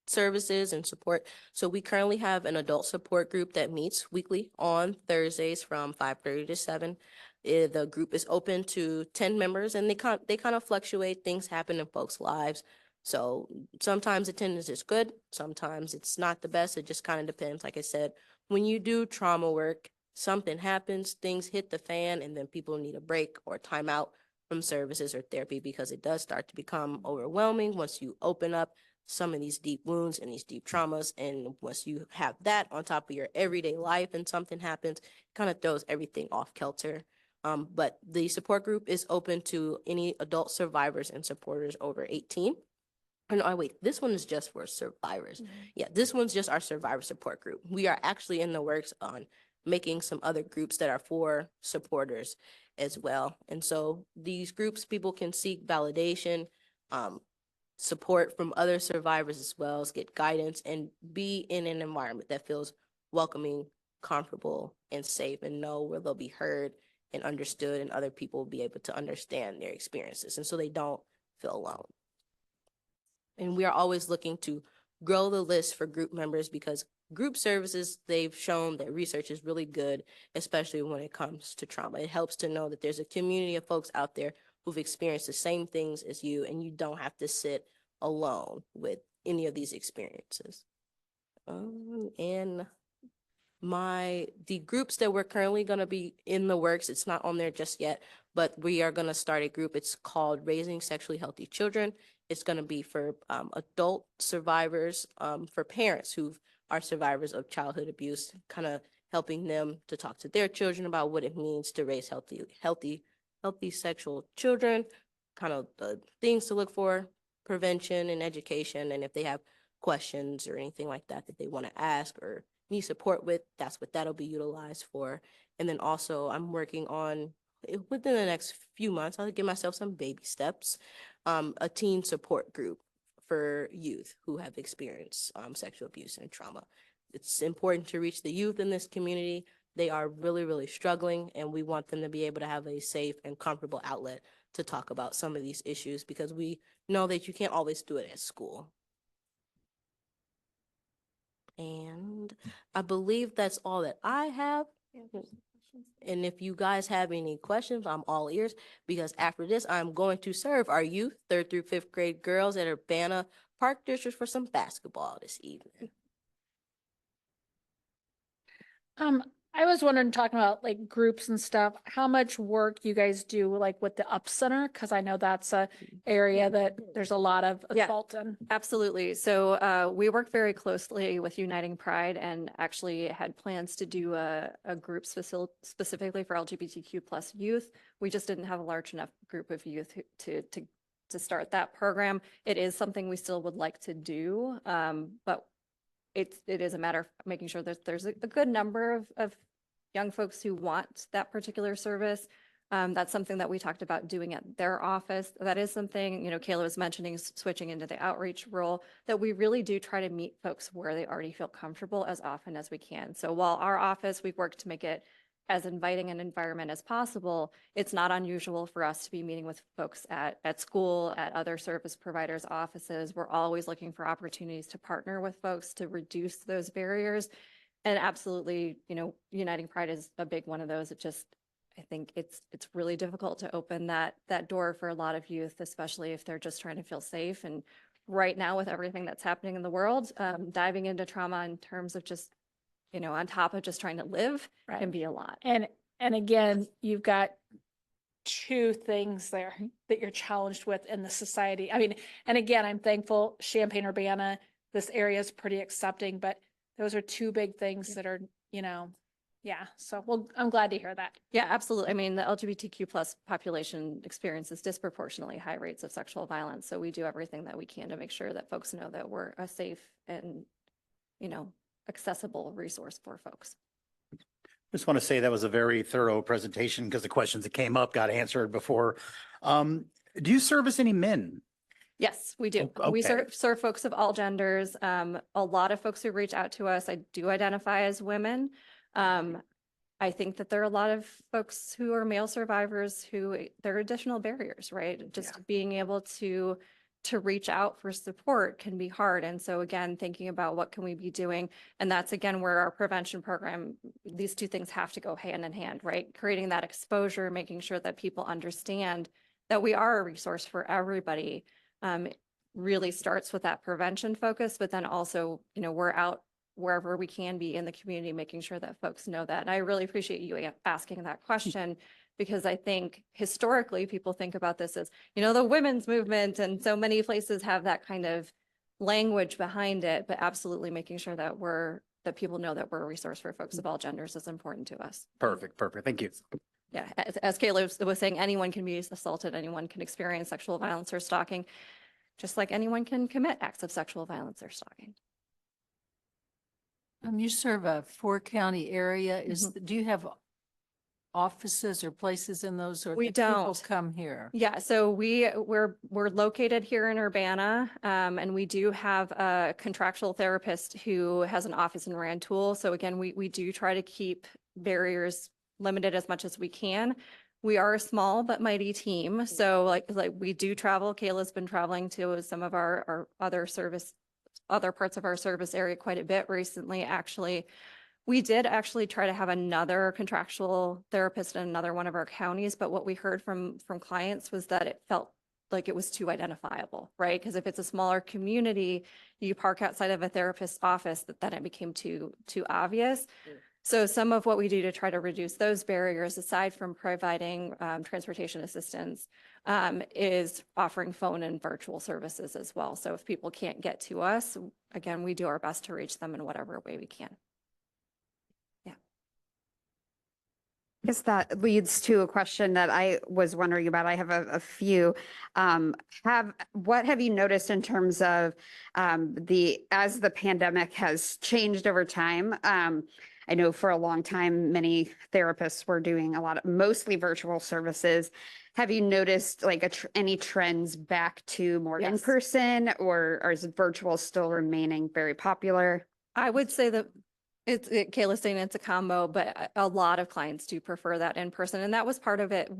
services and support. So we currently have an adult support group that meets weekly on Thursdays from 5:30 to 7. The group is open to 10 members, and they kind of fluctuate. Things happen in folks' lives. So sometimes attendance is good. Sometimes it's not the best. It just kind of depends. Like I said, when you do trauma work, something happens, things hit the fan, and then people need a break or time out from services or therapy because it does start to become overwhelming once you open up some of these deep wounds and these deep traumas. And once you have that on top of your everyday life and something happens, it kind of throws everything off kilter. But the support group is open to any adult survivors and supporters over 18. No, wait, this one is just for survivors. Yeah, this one's just our survivor support group. We are actually in the works on making some other groups that are for supporters as well. And so these groups, people can seek validation, support from other survivors as well as get guidance and be in an environment that feels welcoming, comfortable, and safe, and know where they'll be heard and understood, and other people will be able to understand their experiences, and so they don't feel alone. And we are always looking to grow the list for group members because group services, they've shown that research is really good, especially when it comes to trauma. It helps to know that there's a community of folks out there who've experienced the same things as you, and you don't have to sit alone with any of these experiences. And the groups that we're currently going to be in the works, it's not on there just yet, but we are going to start a group. It's called Raising Sexually Healthy Children. It's going to be for adult survivors, for parents who are survivors of childhood abuse, kind of helping them to talk to their children about what it means to raise healthy sexual children, kind of the things to look for, prevention and education. And if they have questions or anything like that that they want to ask or need support with, that's what that'll be utilized for. And then also I'm working on, within the next few months, I'll give myself some baby steps, a teen support group for youth who have experienced sexual abuse and trauma. It's important to reach the youth in this community. They are really, really struggling, and we want them to be able to have a safe and comfortable outlet to talk about some of these issues because we know that you can't always do it at school. And I believe that's all that I have. And if you guys have any questions, I'm all ears, because after this, I'm going to serve our youth, 3rd through 5th grade girls at Urbana Park District for some basketball this evening. I was wondering, talking about like groups and stuff, how much work you guys do like with the Up Center? Because I know that's a area that there's a lot of Yeah. assault in. Absolutely. So we work very closely with Uniting Pride and actually had plans to do a group specifically for LGBTQ plus youth. We just didn't have a large enough group of youth to start that program. It is something we still would like to do, but it is a matter of making sure that there's a good number of young folks who want that particular service. That's something that we talked about doing at their office. That is something, Kayla was mentioning switching into the outreach role, that we really do try to meet folks where they already feel comfortable as often as we can. So while our office, we've worked to make it as inviting an environment as possible, it's not unusual for us to be meeting with folks at school, at other service providers' offices. We're always looking for opportunities to partner with folks to reduce those barriers. And absolutely, Uniting Pride is a big one of those. I think it's really difficult to open that door for a lot of youth, especially if they're just trying to feel safe. And right now, with everything that's happening in the world, diving into trauma in terms of just, on top of just trying to live can be a lot. And again, you've got two things there that you're challenged with in the society. I mean, and again, I'm thankful Champaign-Urbana, this area is pretty accepting, but those are two big things that are, yeah. So, well, I'm glad to hear that. Yeah, absolutely. I mean, the LGBTQ plus population experiences disproportionately high rates of sexual violence. So we do everything that we can to make sure that folks know that we're a safe and, accessible resource for folks. Just want to say that was a very thorough presentation because the questions that came up got answered before. Do you service any men? Yes, we do. Oh, We okay. serve folks of all genders. A lot of folks who reach out to us, I do identify as women. I think that there are a lot of folks who are male survivors who there are additional barriers, right? Just being able to reach out for support can be hard. And so again, thinking about what can we be doing? And that's again where our prevention program, these two things have to go hand in hand, right? Creating that exposure, making sure that people understand that we are a resource for everybody. Really starts with that prevention focus, but then also, we're out wherever we can be in the community, making sure that folks know that. And I really appreciate you asking that question, because I think historically people think about this as, the women's movement, and so many places have that kind of language behind it, but absolutely making sure that that people know that we're a resource for folks of all genders is important to us. Perfect. Thank you. Yeah, as Kayla was saying, anyone can be assaulted, anyone can experience sexual violence or stalking, just like anyone can commit acts of sexual violence or stalking. You serve a 4-county area. Do you have offices or places in those, or We do people don't. come here? Yeah, so we're located here in Urbana, and we do have a contractual therapist who has an office in Rantoul. So again, we do try to keep barriers limited as much as we can. We are a small but mighty team. So like we do travel. Kayla's been traveling to some of our other parts of our service area quite a bit recently, actually. We did actually try to have another contractual therapist in another one of our counties, but what we heard from clients was that it felt like it was too identifiable, right? Because if it's a smaller community, you park outside of a therapist's office, then it became too obvious. So some of what we do to try to reduce those barriers, aside from providing transportation assistance, is offering phone and virtual services as well. So if people can't get to us, again, we do our best to reach them in whatever way we can. I guess that leads to a question that I was wondering about. I have a few. What have you noticed in terms of as the pandemic has changed over time? I know for a long time, many therapists were doing mostly virtual services. Have you noticed any trends back to more in-person, or is virtual still remaining very popular? I would say that Kayla's saying it's a combo, but a lot of clients do prefer that in person. And that was part of it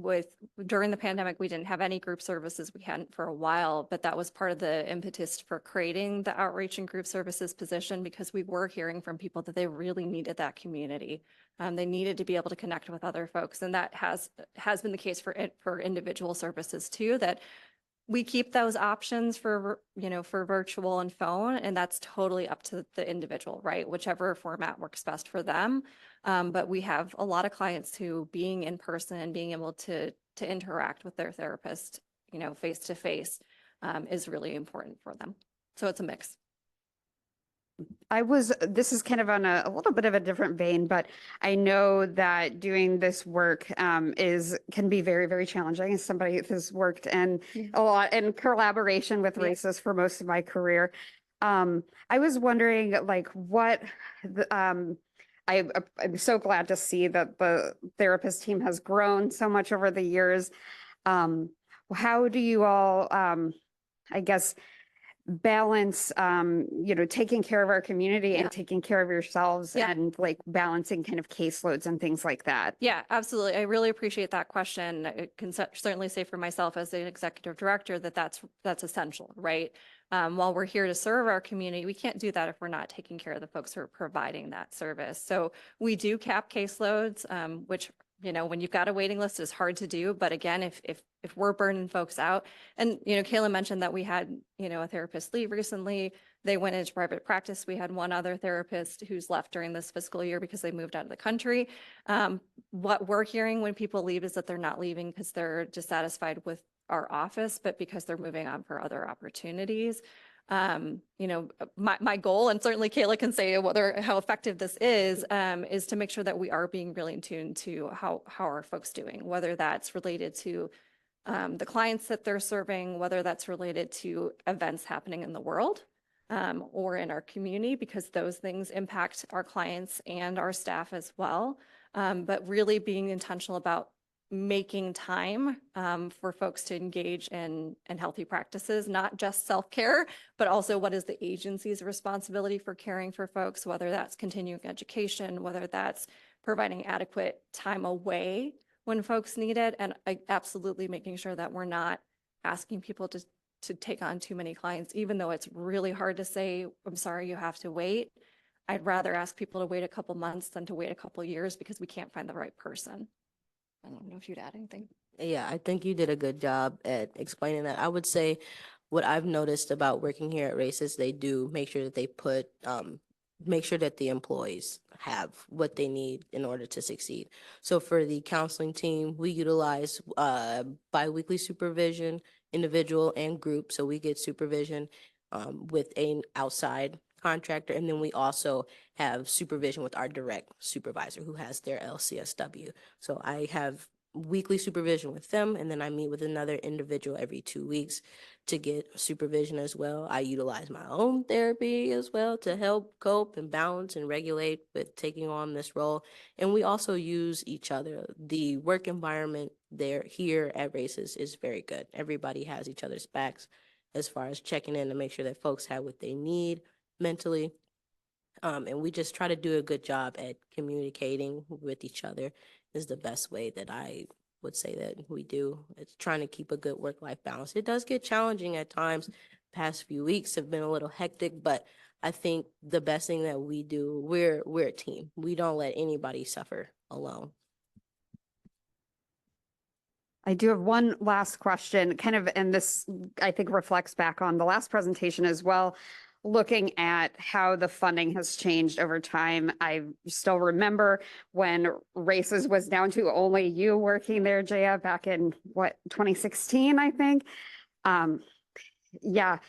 during the pandemic, we didn't have any group services. We hadn't for a while, but that was part of the impetus for creating the outreach and group services position, because we were hearing from people that they really needed that community. They needed to be able to connect with other folks. And that has been the case for individual services too, that we keep those options for virtual and phone, and that's totally up to the individual, right? Whichever format works best for them. But we have a lot of clients who being in person and being able to interact with their therapist, face to face, is really important for them. So it's a mix. This is kind of on a little bit of a different vein, but I know that doing this work can be very, very challenging as somebody that has worked in a lot in collaboration with races for most of my career. I was wondering like what I'm so glad to see that the therapist team has grown so much over the years. How do you all, I guess, balance, taking care of our community Yeah. and taking care of yourselves Yeah. and like balancing kind of caseloads and things like that? Yeah, absolutely. I really appreciate that question. I can certainly say for myself as the executive director that that's essential, right? While we're here to serve our community, we can't do that if we're not taking care of the folks who are providing that service. So we do cap caseloads, which, when you've got a waiting list is hard to do. But again, if we're burning folks out, and, Kayla mentioned that we had, a therapist leave recently. They went into private practice. We had one other therapist who's left during this fiscal year because they moved out of the country. What we're hearing when people leave is that they're not leaving because they're dissatisfied with our office, but because they're moving on for other opportunities. My goal, and certainly Kayla can say how effective this is to make sure that we are being really in tune to how are folks doing, whether that's related to the clients that they're serving, whether that's related to events happening in the world or in our community, because those things impact our clients and our staff as well. But really being intentional about making time for folks to engage in healthy practices, not just self-care, but also what is the agency's responsibility for caring for folks, whether that's continuing education, whether that's providing adequate time away when folks need it, and absolutely making sure that we're not asking people to take on too many clients, even though it's really hard to say, I'm sorry, you have to wait. I'd rather ask people to wait a couple months than to wait a couple years because we can't find the right person. I don't know if you'd add anything. Yeah, I think you did a good job at explaining that. I would say what I've noticed about working here at Races, they do make sure that they make sure that the employees have what they need in order to succeed. So for the counseling team, we utilize biweekly supervision, individual and group. So we get supervision with an outside contractor, and then we also have supervision with our direct supervisor who has their LCSW. So I have weekly supervision with them, and then I meet with another individual every 2 weeks to get supervision as well. I utilize my own therapy as well to help cope and balance and regulate with taking on this role. And we also use each other. The work environment there here at Races is very good. Everybody has each other's backs as far as checking in to make sure that folks have what they need mentally. And we just try to do a good job at communicating with each other is the best way that I would say that we do. It's trying to keep a good work-life balance. It does get challenging at times. Past few weeks have been a little hectic, but I think the best thing that we do, we're a team. We don't let anybody suffer alone. I do have one last question, kind of, and this I think reflects back on the last presentation as well. Looking at how the funding has changed over time, I still remember when Races was down to only you working there, Jaya, back in 2016, I think. Yeah,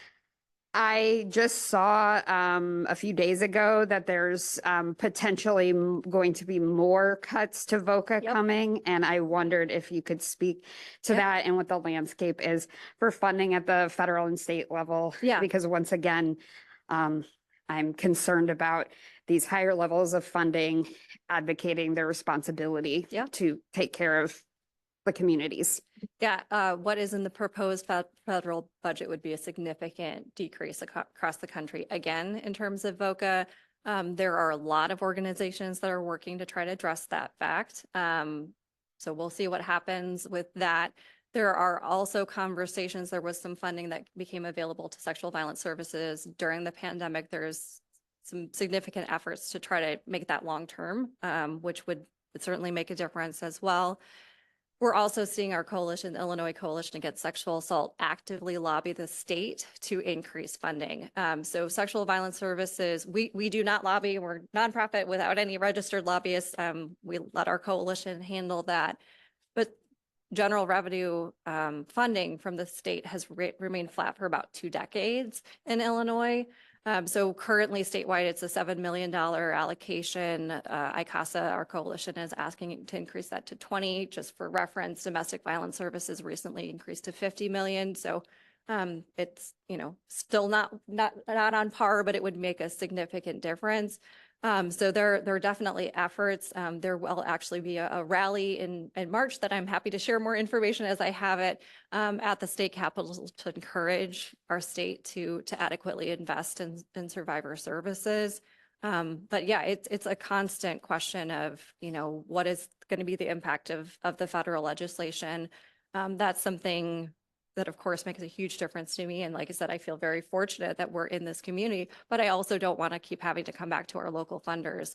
I just saw a few days ago that there's potentially going to be more cuts to VOCA coming, and I wondered if you could speak to that and what the landscape is for funding at the federal and state level. Yeah. Because once again, I'm concerned about these higher levels of funding advocating their responsibility to take care of the communities. Yeah, what is in the proposed federal budget would be a significant decrease across the country. Again, in terms of VOCA, there are a lot of organizations that are working to try to address that fact. So we'll see what happens with that. There are also conversations. There was some funding that became available to sexual violence services during the pandemic. There's some significant efforts to try to make that long-term, which would certainly make a difference as well. We're also seeing our coalition, the Illinois Coalition Against Sexual Assault, actively lobby the state to increase funding. So sexual violence services, we do not lobby. We're nonprofit without any registered lobbyists. We let our coalition handle that. But general revenue funding from the state has remained flat for about 2 decades in Illinois. So currently statewide, it's a $7 million allocation. ICASA, our coalition, is asking to increase that to 20. Just for reference, domestic violence services recently increased to 50 million. So It's, you know, still not on par, but it would make a significant difference. So there are definitely efforts. There will actually be a rally in March that I'm happy to share more information as I have it at the state capitol to encourage our state to adequately invest in survivor services. But yeah, it's a constant question of, you know, what is going to be the impact of the federal legislation? That's something that of course makes a huge difference to me. And like I said, I feel very fortunate that we're in this community, but I also don't want to keep having to come back to our local funders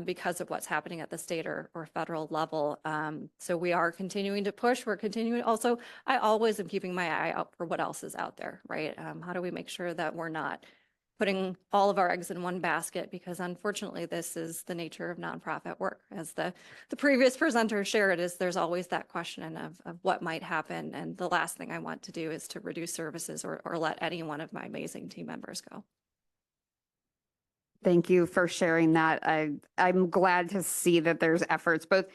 because of what's happening at the state or federal level. So we are continuing to push. We're continuing. Also, I always am keeping my eye out for what else is out there, right? How do we make sure that we're not putting all of our eggs in one basket, because unfortunately this is the nature of nonprofit work. As the previous presenter shared, is there's always that question of what might happen. And the last thing I want to do is to reduce services or let any one of my amazing team members go. Thank you for sharing that. I'm glad to see that there's efforts, both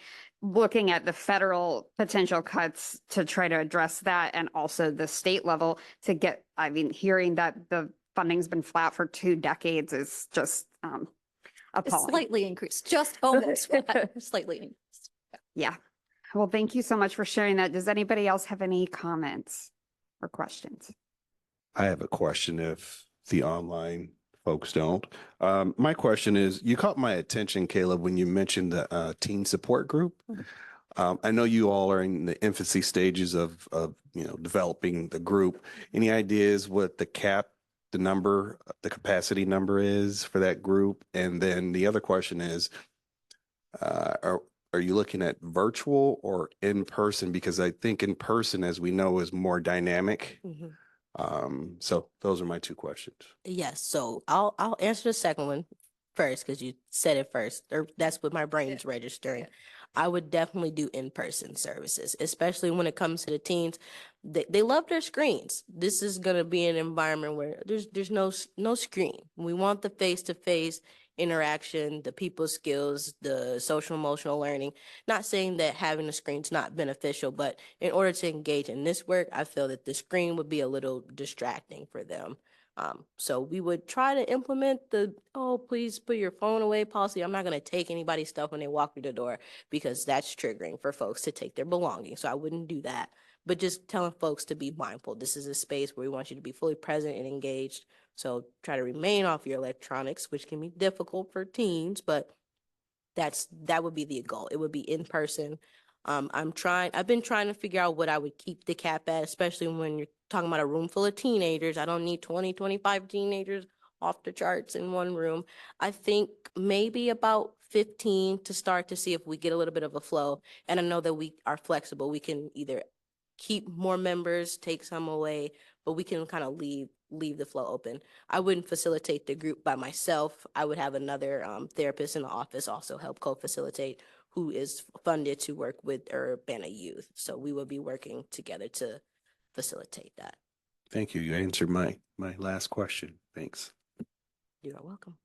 looking at the federal potential cuts to try to address that and also the state level to get, I mean, hearing that the funding's been flat for 2 decades is just It's appalling. slightly increased, just almost flat, slightly increased. Yeah. Well, thank you so much for sharing that. Does anybody else have any comments or questions? I have a question if the online folks don't. My question is, you caught my attention, Caleb, when you mentioned the teen support group. I know you all are in the infancy stages of you know, developing the group. Any ideas what the number, the capacity number is for that group? And then the other question is, are you looking at virtual or in person? Because I think in person, as we know, is more dynamic. So those are my 2 questions. Yes, so I'll answer the second one first because you said it first, or that's what my brain's registering. I would definitely do in-person services, especially when it comes to the teens. They love their screens. This is gonna be an environment where there's no screen. We want the face-to-face interaction, the people skills, the social emotional learning. Not saying that having a screen's not beneficial, but in order to engage in this work, I feel that the screen would be a little distracting for them. So we would try to implement the, oh, please put your phone away policy. I'm not going to take anybody's stuff when they walk through the door because that's triggering for folks to take their belongings. So I wouldn't do that. But just telling folks to be mindful. This is a space where we want you to be fully present and engaged. So try to remain off your electronics, which can be difficult for teens, but that would be the goal. It would be in person. I've been trying to figure out what I would keep the cap at, especially when you're talking about a room full of teenagers. I don't need 20, 25 teenagers off the charts in one room. I think maybe about 15 to start to see if we get a little bit of a flow. And I know that we are flexible. We can either keep more members, take some away, but we can kind of leave the flow open. I wouldn't facilitate the group by myself. I would have another therapist in the office also help co-facilitate, who is funded to work with Urbana youth. So we will be working together to facilitate that. Thank you. You answered my last question. Thanks. You're welcome.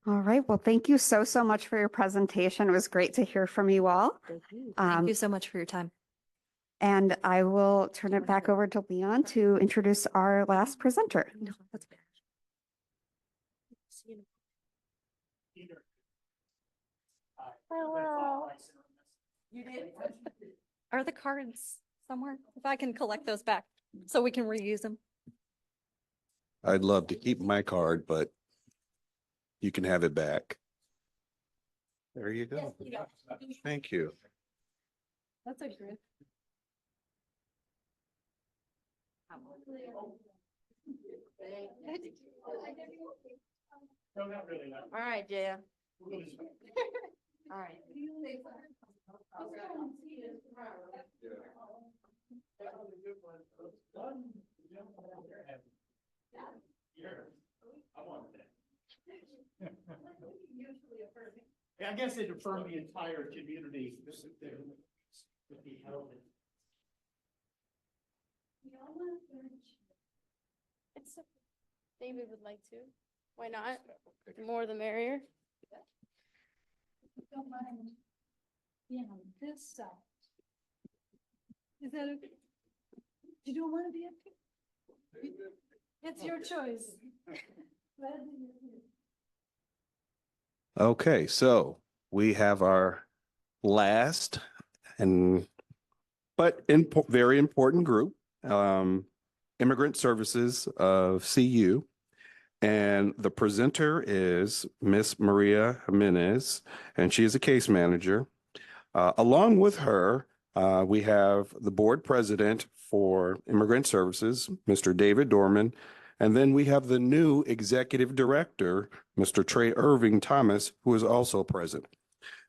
All right. Well, thank you so much for your presentation. It was great to hear from you all. Thank you. Thank you so much for your time. And I will turn it back over to Leon to introduce our last presenter. Hello. You did? Are the cards somewhere? If I can collect those back so we can reuse them. I'd love to keep my card, but you can have it back. There you go. Thank you. That's a good. All right, Jaya. All right. I guess it affirmed the entire community. Would be held in. David would like to. Why not? The more the merrier. Don't mind. Yeah, on this side. Is that okay? You don't want to be up here? It's your choice. Okay, so we have our last and very important group, Immigrant Services of CU. And the presenter is Miss Maria Jimenez, and she is a case manager. Along with her, we have the board president for Immigrant Services, Mr. David Dorman, and then we have the new executive director, Mr. Trey Irving Thomas, who is also present.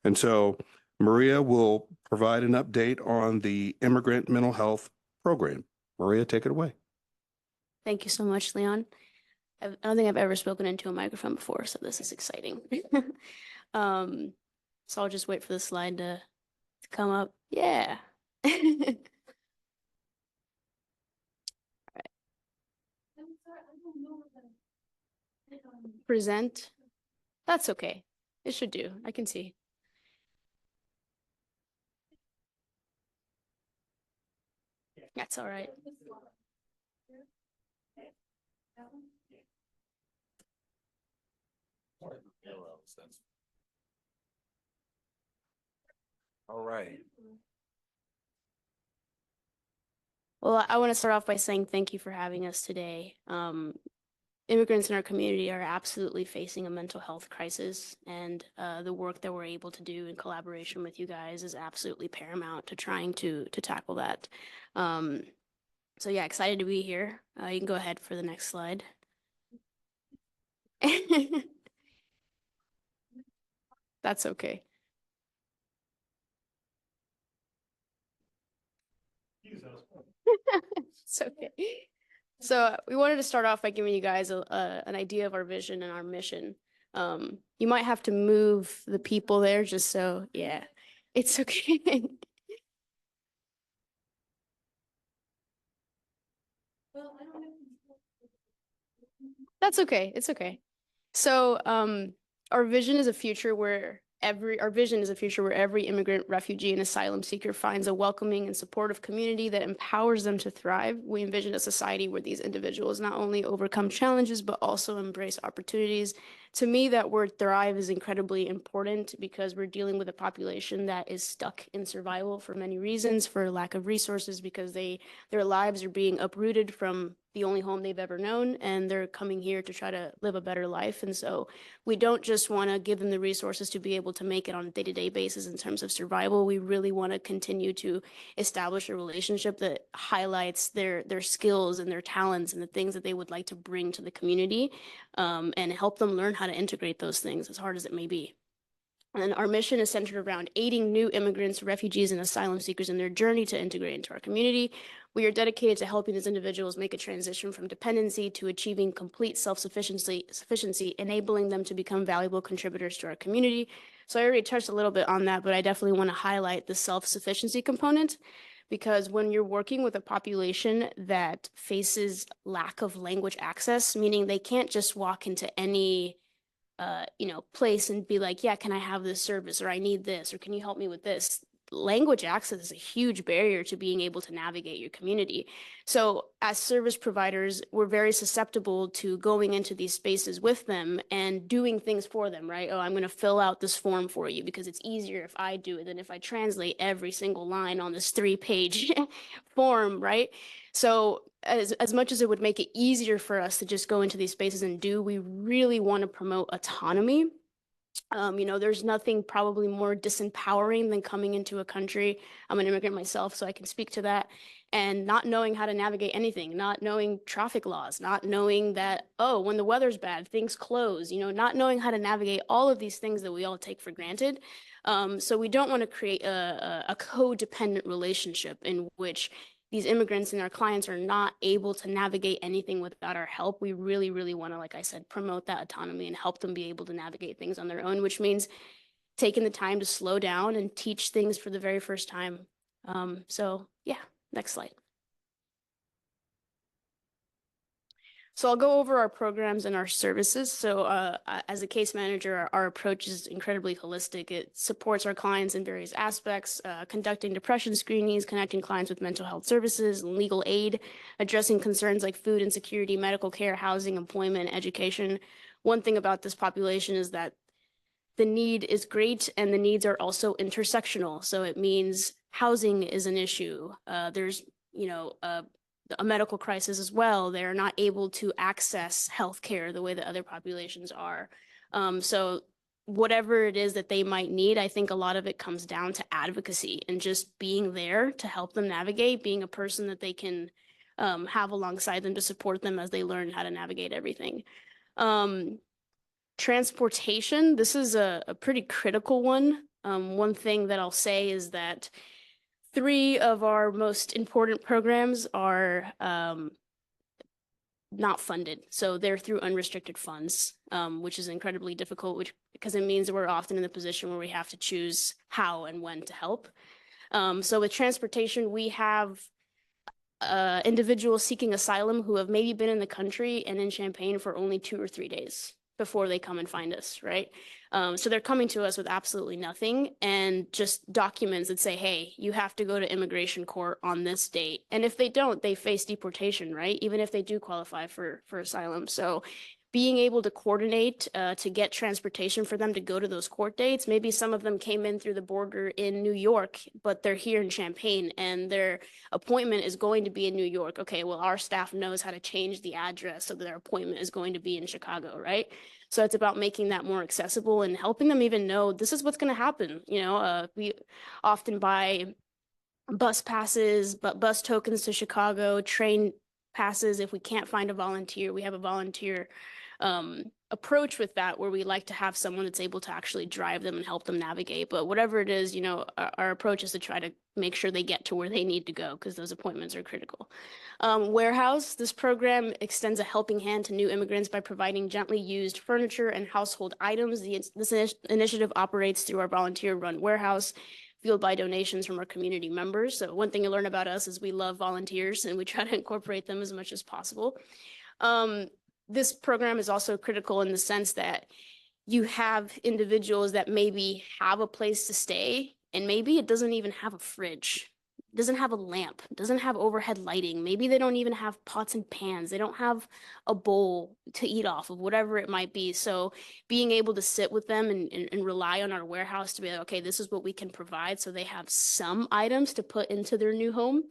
And so Maria will provide an update on the immigrant mental health program. Maria, take it away. Thank you so much, Leon. I don't think I've ever spoken into a microphone before, so this is exciting. So I'll just wait for the slide to come up. Yeah. Present. That's okay. It should do. I can see. That's all right. All right. Well, I want to start off by saying thank you for having us today. Immigrants in our community are absolutely facing a mental health crisis, and the work that we're able to do in collaboration with you guys is absolutely paramount to trying to tackle that. So yeah, excited to be here. You can go ahead for the next slide. That's okay. It's okay. So we wanted to start off by giving you guys an idea of our vision and our mission. You might have to move the people there just so, yeah, it's okay. That's okay. It's okay. So, our vision is a future where every immigrant, refugee, and asylum seeker finds a welcoming and supportive community that empowers them to thrive. We envision a society where these individuals not only overcome challenges, but also embrace opportunities. To me, that word thrive is incredibly important because we're dealing with a population that is stuck in survival for many reasons, for lack of resources, because their lives are being uprooted from the only home they've ever known, and they're coming here to try to live a better life. And so we don't just want to give them the resources to be able to make it on a day-to-day basis in terms of survival. We really want to continue to establish a relationship that highlights their skills and their talents and the things that they would like to bring to the community, and help them learn how to integrate those things, as hard as it may be. And our mission is centered around aiding new immigrants, refugees, and asylum seekers in their journey to integrate into our community. We are dedicated to helping these individuals make a transition from dependency to achieving complete self-sufficiency, enabling them to become valuable contributors to our community. So I already touched a little bit on that, but I definitely want to highlight the self-sufficiency component, because when you're working with a population that faces lack of language access, meaning they can't just walk into any place and be like, yeah, can I have this service, or I need this, or can you help me with this? Language access is a huge barrier to being able to navigate your community. So as service providers, we're very susceptible to going into these spaces with them and doing things for them, right? Oh, I'm going to fill out this form for you because it's easier if I do it than if I translate every single line on this 3-page form, right? So as much as it would make it easier for us to just go into these spaces and do, we really want to promote autonomy. There's nothing probably more disempowering than coming into a country. I'm an immigrant myself, so I can speak to that. And not knowing how to navigate anything, not knowing traffic laws, not knowing that, oh, when the weather's bad, things close, not knowing how to navigate all of these things that we all take for granted. So we don't want to create a codependent relationship in which these immigrants and our clients are not able to navigate anything without our help. We really, really want to, like I said, promote that autonomy and help them be able to navigate things on their own, which means taking the time to slow down and teach things for the very first time. So yeah, next slide. So I'll go over our programs and our services. So as a case manager, our approach is incredibly holistic. It supports our clients in various aspects, conducting depression screenings, connecting clients with mental health services, legal aid, addressing concerns like food insecurity, medical care, housing, employment, education. One thing about this population is that the need is great and the needs are also intersectional. So it means housing is an issue. There's, a medical crisis as well. They're not able to access healthcare the way that other populations are. So whatever it is that they might need, I think a lot of it comes down to advocacy and just being there to help them navigate, being a person that they can have alongside them to support them as they learn how to navigate everything. Transportation, this is a pretty critical one. One thing that I'll say is that 3 of our most important programs are not funded. So they're through unrestricted funds, which is incredibly difficult, because it means that we're often in the position where we have to choose how and when to help. So with transportation, we have individuals seeking asylum who have maybe been in the country and in Champaign for only 2 or 3 days before they come and find us, right? So they're coming to us with absolutely nothing and just documents that say, hey, you have to go to immigration court on this date. And if they don't, they face deportation, right? Even if they do qualify for asylum. So being able to coordinate to get transportation for them to go to those court dates. Maybe some of them came in through the border in New York, but they're here in Champaign and their appointment is going to be in New York. Okay, well, our staff knows how to change the address so that their appointment is going to be in Chicago, right? So it's about making that more accessible and helping them even know this is what's going to happen. We often buy bus passes, but bus tokens to Chicago, train passes. If we can't find a volunteer, we have a volunteer approach with that, where we like to have someone that's able to actually drive them and help them navigate. But whatever it is, our approach is to try to make sure they get to where they need to go, because those appointments are critical. Warehouse, this program extends a helping hand to new immigrants by providing gently used furniture and household items. This initiative operates through our volunteer-run warehouse, fueled by donations from our community members. So one thing you learn about us is we love volunteers and we try to incorporate them as much as possible. This program is also critical in the sense that you have individuals that maybe have a place to stay and maybe it doesn't even have a fridge, doesn't have a lamp, doesn't have overhead lighting. Maybe they don't even have pots and pans. They don't have a bowl to eat off of, whatever it might be. So being able to sit with them and rely on our warehouse to be like, okay, this is what we can provide. So they have some items to put into their new home.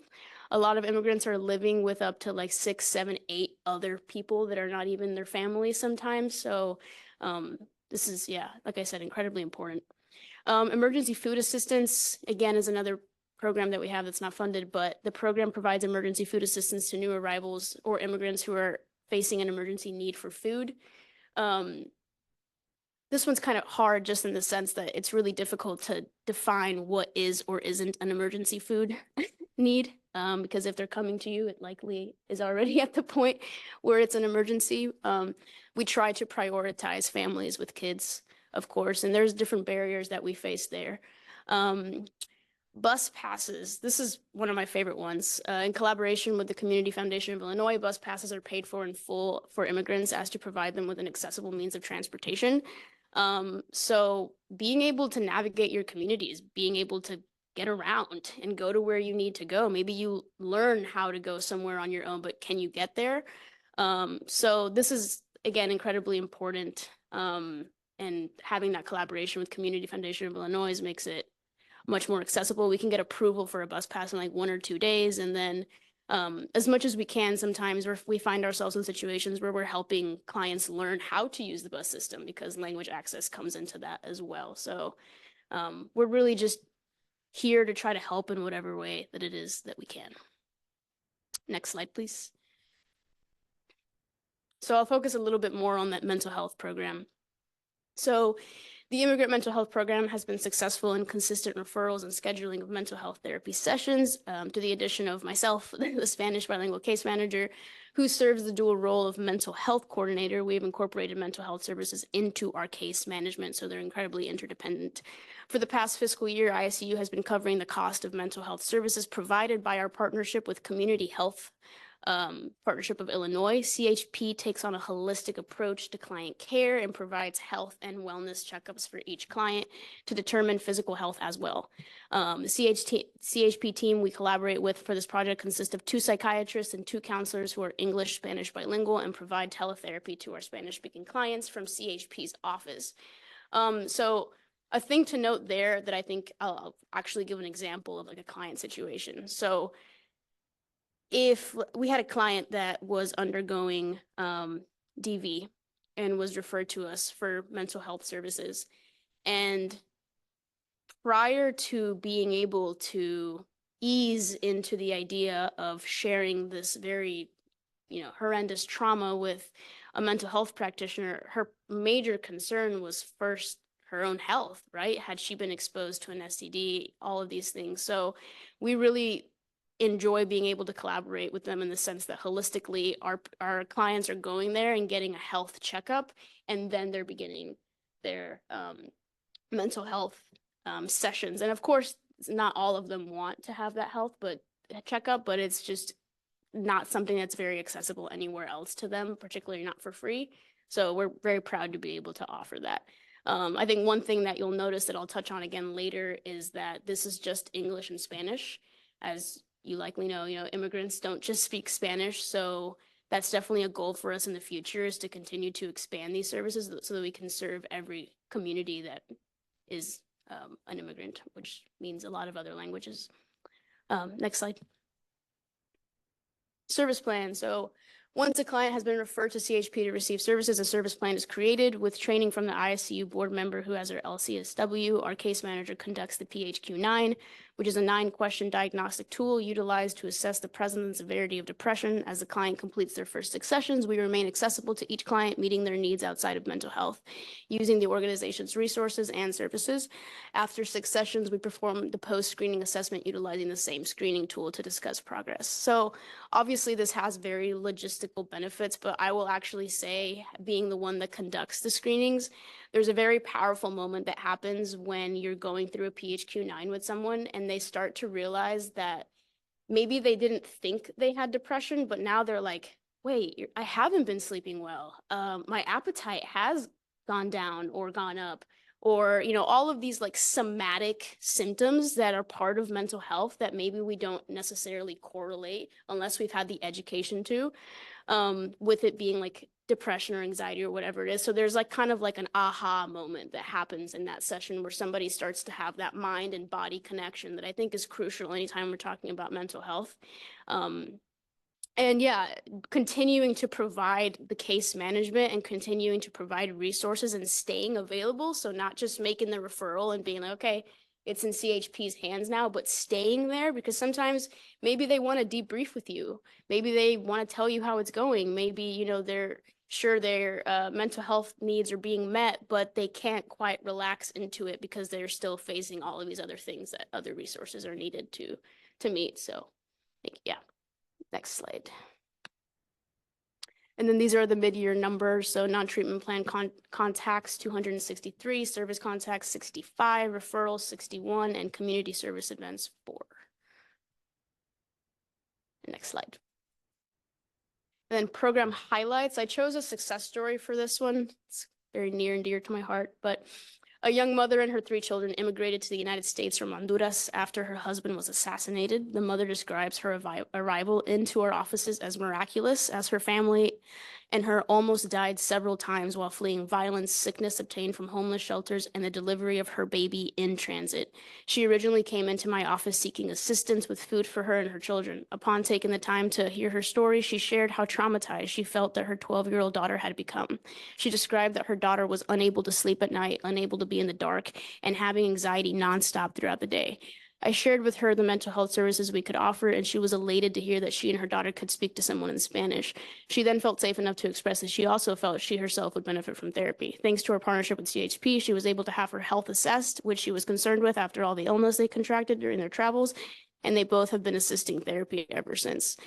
A lot of immigrants are living with up to like 6, 7, 8 other people that are not even their family sometimes. So this is, like I said, incredibly important. Emergency food assistance, again, is another program that we have that's not funded, but the program provides emergency food assistance to new arrivals or immigrants who are facing an emergency need for food. This one's kind of hard just in the sense that it's really difficult to define what is or isn't an emergency food need, because if they're coming to you, it likely is already at the point where it's an emergency. We try to prioritize families with kids, of course, and there's different barriers that we face there. Bus passes, this is one of my favorite ones. In collaboration with the Community Foundation of Illinois, bus passes are paid for in full for immigrants as to provide them with an accessible means of transportation. So being able to navigate your communities, being able to get around and go to where you need to go. Maybe you learn how to go somewhere on your own, but can you get there? So this is, again, incredibly important. And having that collaboration with Community Foundation of Illinois makes it much more accessible. We can get approval for a bus pass in like 1 or 2 days. And then as much as we can, sometimes we find ourselves in situations where we're helping clients learn how to use the bus system, because language access comes into that as well. So we're really just here to try to help in whatever way that it is that we can. Next slide, please. So I'll focus a little bit more on that mental health program. So the Immigrant Mental Health Program has been successful in consistent referrals and scheduling of mental health therapy sessions, to the addition of myself, the Spanish bilingual case manager, who serves the dual role of mental health coordinator. We've incorporated mental health services into our case management, so they're incredibly interdependent. For the past fiscal year, ISCU has been covering the cost of mental health services provided by our partnership with Community Health Partnership of Illinois. CHP takes on a holistic approach to client care and provides health and wellness checkups for each client to determine physical health as well. The CHP team we collaborate with for this project consists of 2 psychiatrists and 2 counselors who are English, Spanish bilingual and provide teletherapy to our Spanish-speaking clients from CHP's office. So a thing to note there that I think I'll actually give an example of like a client situation. So if we had a client that was undergoing DV and was referred to us for mental health services, and prior to being able to ease into the idea of sharing this very, horrendous trauma with a mental health practitioner, her major concern was first her own health, right? Had she been exposed to an STD, all of these things. So we really enjoy being able to collaborate with them in the sense that holistically our clients are going there and getting a health checkup, and then they're beginning their mental health sessions. And of course, not all of them want to have that health checkup, but it's just not something that's very accessible anywhere else to them, particularly not for free. So we're very proud to be able to offer that. I think one thing that you'll notice that I'll touch on again later is that this is just English and Spanish. As you likely know, immigrants don't just speak Spanish. So that's definitely a goal for us in the future, is to continue to expand these services so that we can serve every community that is an immigrant, which means a lot of other languages. Next slide. Service plan. So once a client has been referred to CHP to receive services, a service plan is created with training from the ICU board member who has their LCSW. Our case manager conducts the PHQ-9, which is a 9-question diagnostic tool utilized to assess the presence and severity of depression. As the client completes their first 6 sessions, we remain accessible to each client, meeting their needs outside of mental health, using the organization's resources and services. After 6 sessions, we perform the post-screening assessment utilizing the same screening tool to discuss progress. So obviously this has very logistical benefits, but I will actually say, being the one that conducts the screenings, there's a very powerful moment that happens when you're going through a PHQ-9 with someone and they start to realize that maybe they didn't think they had depression, but now they're like, wait, I haven't been sleeping well. My appetite has gone down or gone up, or, all of these like somatic symptoms that are part of mental health that maybe we don't necessarily correlate unless we've had the education to, with it being like depression or anxiety or whatever it is. So there's like kind of like an aha moment that happens in that session where somebody starts to have that mind and body connection that I think is crucial anytime we're talking about mental health. And yeah, continuing to provide the case management and continuing to provide resources and staying available. So not just making the referral and being like, okay, it's in CHP's hands now, but staying there, because sometimes maybe they want to debrief with you. Maybe they want to tell you how it's going. Maybe, they're sure their mental health needs are being met, but they can't quite relax into it because they're still facing all of these other things that other resources are needed to meet. So yeah. Next slide. And then these are the mid-year numbers. So non-treatment plan contacts, 263, service contacts, 65, referrals, 61, and community service events, 4. Next slide. And then program highlights. I chose a success story for this one. It's very near and dear to my heart, but a young mother and her 3 children immigrated to the United States from Honduras after her husband was assassinated. The mother describes her arrival into our offices as miraculous, as her family and her almost died several times while fleeing violence, sickness obtained from homeless shelters, and the delivery of her baby in transit. She originally came into my office seeking assistance with food for her and her children. Upon taking the time to hear her story, she shared how traumatized she felt that her 12-year-old daughter had become. She described that her daughter was unable to sleep at night, unable to be in the dark, and having anxiety nonstop throughout the day. I shared with her the mental health services we could offer, and she was elated to hear that she and her daughter could speak to someone in Spanish. She then felt safe enough to express that she also felt she herself would benefit from therapy. Thanks to our partnership with CHP, she was able to have her health assessed, which she was concerned with after all the illness they contracted during their travels, and they both have been assisting therapy ever since.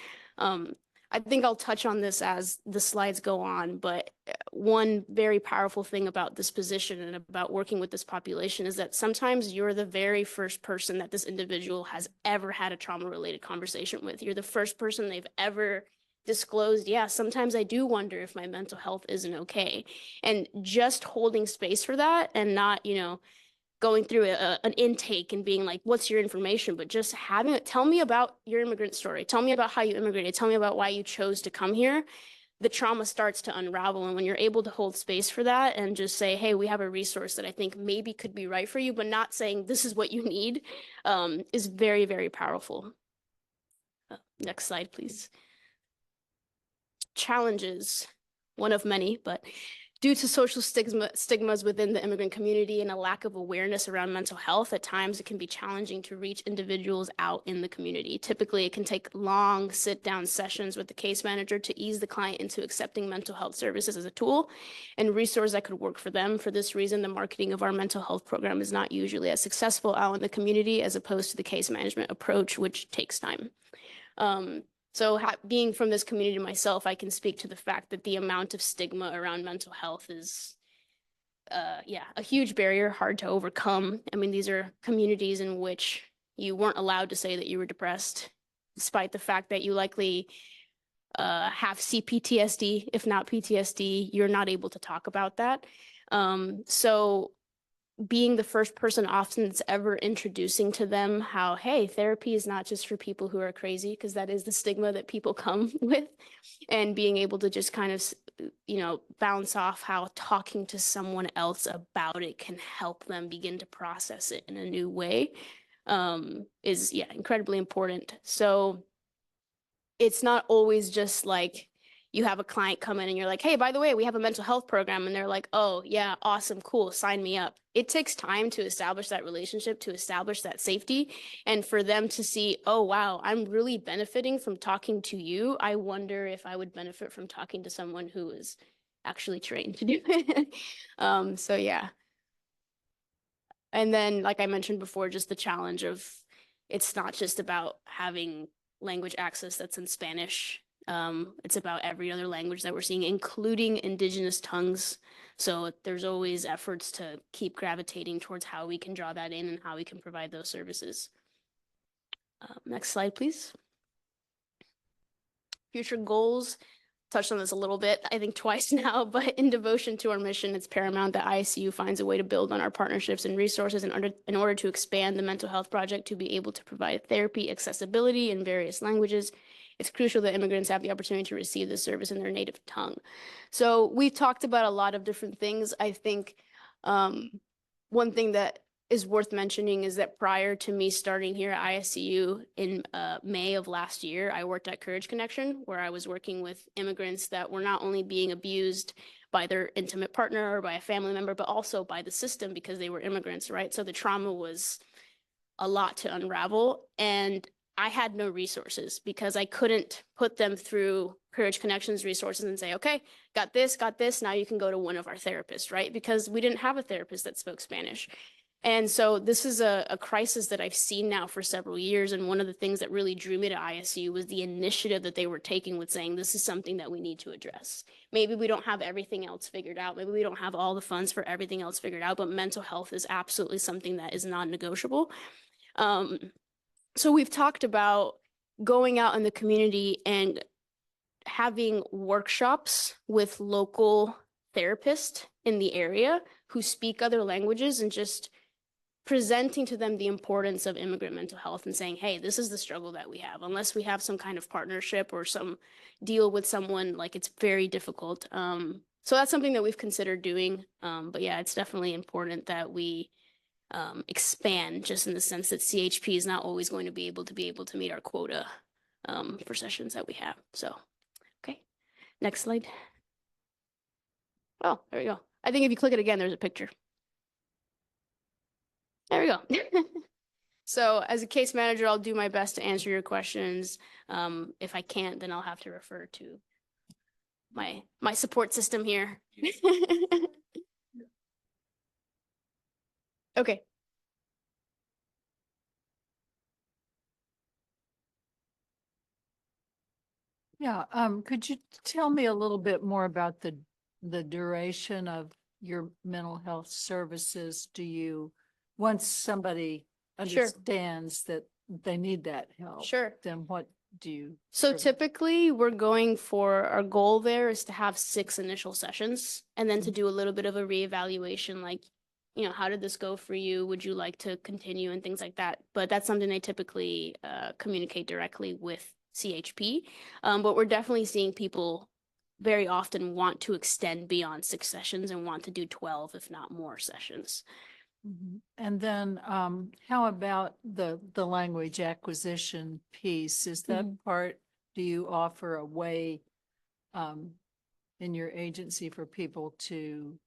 I think I'll touch on this as the slides go on, but one very powerful thing about this position and about working with this population is that sometimes you're the very first person that this individual has ever had a trauma-related conversation with. You're the first person they've ever disclosed, yeah, sometimes I do wonder if my mental health isn't okay. And just holding space for that and not, going through an intake and being like, what's your information? But just having it, tell me about your immigrant story. Tell me about how you immigrated. Tell me about why you chose to come here. The trauma starts to unravel. And when you're able to hold space for that and just say, hey, we have a resource that I think maybe could be right for you, but not saying this is what you need, is very, very powerful. Next slide, please. Challenges, one of many, but due to social stigmas within the immigrant community and a lack of awareness around mental health, at times it can be challenging to reach individuals out in the community. Typically, it can take long sit-down sessions with the case manager to ease the client into accepting mental health services as a tool and resource that could work for them. For this reason, the marketing of our mental health program is not usually as successful out in the community as opposed to the case management approach, which takes time. So being from this community myself, I can speak to the fact that the amount of stigma around mental health is, a huge barrier, hard to overcome. I mean, these are communities in which you weren't allowed to say that you were depressed, despite the fact that you likely have CPTSD, if not PTSD, you're not able to talk about that. So being the first person often that's ever introducing to them how, hey, therapy is not just for people who are crazy, because that is the stigma that people come with, and being able to just kind of, bounce off how talking to someone else about it can help them begin to process it in a new way, is, incredibly important. So it's not always just like, you have a client come in and you're like, hey, by the way, we have a mental health program. And they're like, oh, yeah, awesome, cool, sign me up. It takes time to establish that relationship, to establish that safety, and for them to see, oh, wow, I'm really benefiting from talking to you. I wonder if I would benefit from talking to someone who is actually trained to do it. So, yeah. And then, like I mentioned before, just the challenge of it's not just about having language access that's in Spanish. It's about every other language that we're seeing, including indigenous tongues. So there's always efforts to keep gravitating towards how we can draw that in and how we can provide those services. Next slide, please. Future goals. Touched on this a little bit, I think twice now, but in devotion to our mission, it's paramount that ICU finds a way to build on our partnerships and resources in order to expand the mental health project to be able to provide therapy accessibility in various languages. It's crucial that immigrants have the opportunity to receive this service in their native tongue. So we've talked about a lot of different things. I think one thing that is worth mentioning is that prior to me starting here at ISCU in May of last year, I worked at Courage Connection, where I was working with immigrants that were not only being abused by their intimate partner or by a family member, but also by the system because they were immigrants, right? So the trauma was a lot to unravel. And I had no resources because I couldn't put them through Courage Connections resources and say, okay, got this, now you can go to one of our therapists, right? Because we didn't have a therapist that spoke Spanish. And so this is a crisis that I've seen now for several years. And one of the things that really drew me to ISU was the initiative that they were taking with saying, this is something that we need to address. Maybe we don't have everything else figured out. Maybe we don't have all the funds for everything else figured out, but mental health is absolutely something that is non-negotiable. So we've talked about going out in the community and having workshops with local therapists in the area who speak other languages and just presenting to them the importance of immigrant mental health and saying, hey, this is the struggle that we have. Unless we have some kind of partnership or some deal with someone, like it's very difficult. So that's something that we've considered doing. But yeah, it's definitely important that we expand just in the sense that CHP is not always going to be able to meet our quota for sessions that we have. So, okay, next slide. Oh, there we go. I think if you click it again, there's a picture. There we go. So as a case manager, I'll do my best to answer your questions. If I can't, then I'll have to refer to my support system here. Okay. Yeah, could you tell me a little bit more about the duration of your mental health services? Once somebody Sure. understands that they need that help, Sure. then what do you? So for- typically, we're going for, our goal there is to have 6 initial sessions and then to do a little bit of a reevaluation, like, you know, how did this go for you? Would you like to continue and things like that? But that's something they typically communicate directly with CHP. But we're definitely seeing people very often want to extend beyond 6 sessions and want to do 12, if not more sessions. Mhm. And then how about the language acquisition piece? Is that part, do you offer a way in your agency for people to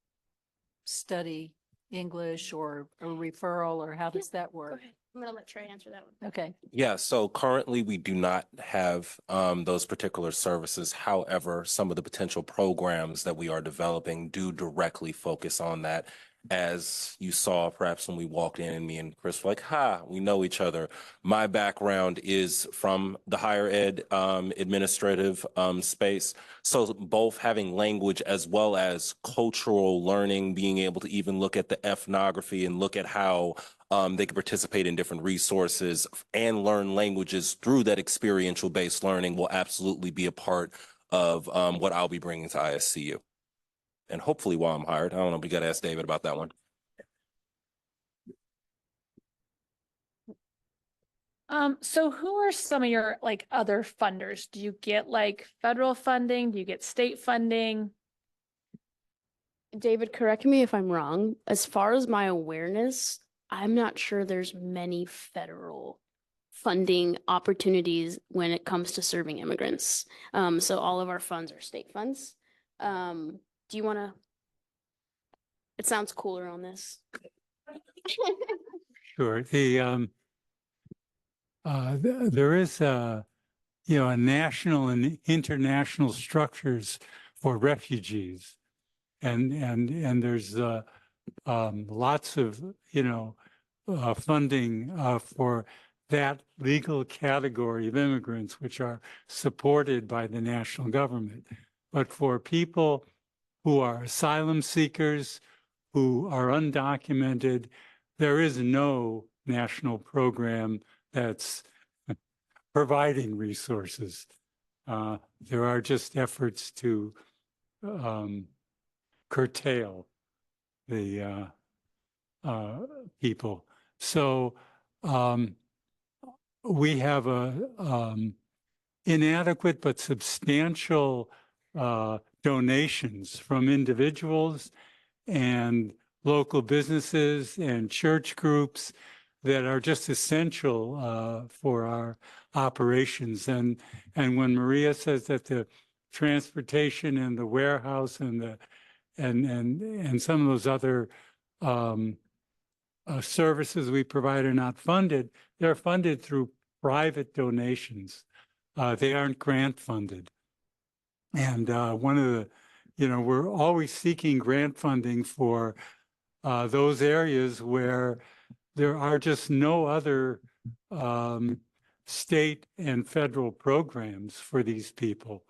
study English or a referral, or how does that Go work? ahead. I'm gonna let Trey answer that one. Okay. Yeah, so currently we do not have those particular services. However, some of the potential programs that we are developing do directly focus on that. As you saw, perhaps when we walked in and me and Chris were like, ha, we know each other. My background is from the higher ed administrative space. So both having language as well as cultural learning, being able to even look at the ethnography and look at how they can participate in different resources and learn languages through that experiential based learning will absolutely be a part of what I'll be bringing to ISCU. And hopefully while I'm hired, I don't know, we got to ask David about that one. So who are some of your like other funders? Do you get like federal funding? Do you get state funding? David, correct me if I'm wrong. As far as my awareness, I'm not sure there's many federal funding opportunities when it comes to serving immigrants. So all of our funds are state funds. Do you want to? It sounds cooler on this. Sure. There is a national and international structures for refugees, and there's lots of funding for that legal category of immigrants, which are supported by the national government. But for people who are asylum seekers, who are undocumented, there is no national program that's providing resources. There are just efforts to curtail the people. So we have a inadequate but substantial donations from individuals and local businesses and church groups that are just essential for our operations. And when Maria says that the transportation and the warehouse and the and some of those other services we provide are not funded, they're funded through private donations. They aren't grant funded. And one of the, we're always seeking grant funding for those areas where there are just no other state and federal programs for these people.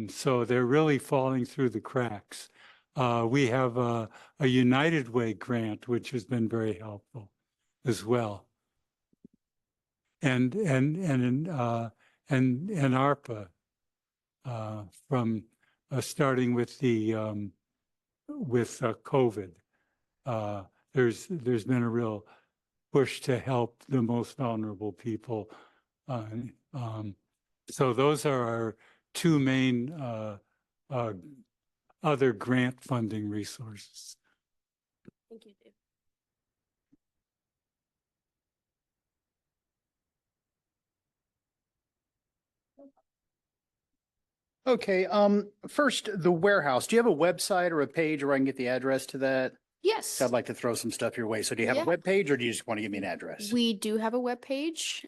So they're really falling through the cracks. We have a United Way grant, which has been very helpful as well. And ARPA from starting with the with COVID. There's been a real push to help the most vulnerable people. So those are our two main other grant funding resources. Thank you, Dave. Okay, first, the warehouse. Do you have a website or a page where I can get the address to that? Yes. I'd like to throw some stuff your way. So do you have Yeah. a web page or do you just want to give me an address? We do have a webpage.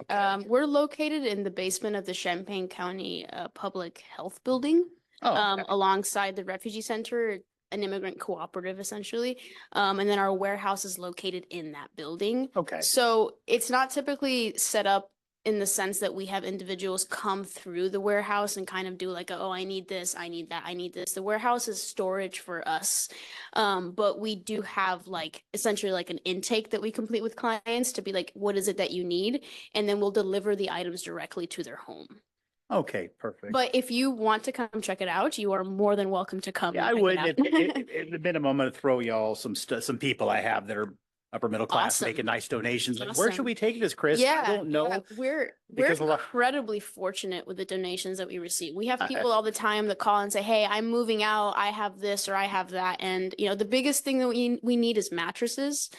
We're located in the basement of the Champaign County Public Health Building, Okay. alongside the Refugee Center, an immigrant cooperative essentially. And then our warehouse is located in that building. Okay. So it's not typically set up in the sense that we have individuals come through the warehouse and kind of do like, oh, I need this, I need that, I need this. The warehouse is storage for us. But we do have like essentially like an intake that we complete with clients to be like, what is it that you need? And then we'll deliver the items directly to their home. Okay, perfect. But if you want to come check it out, you are more than welcome to come. Yeah, and I check would. it out. At the minimum, I'm gonna throw y'all some people I have that are upper middle class, Awesome. making nice donations. Like, where should Awesome. we take this, Chris? I don't know. We're because a lot- incredibly fortunate with the donations that we receive. We have people all the time that call and say, "Hey, I'm moving out. I have this or I have that." And you know, the biggest thing that we need is mattresses.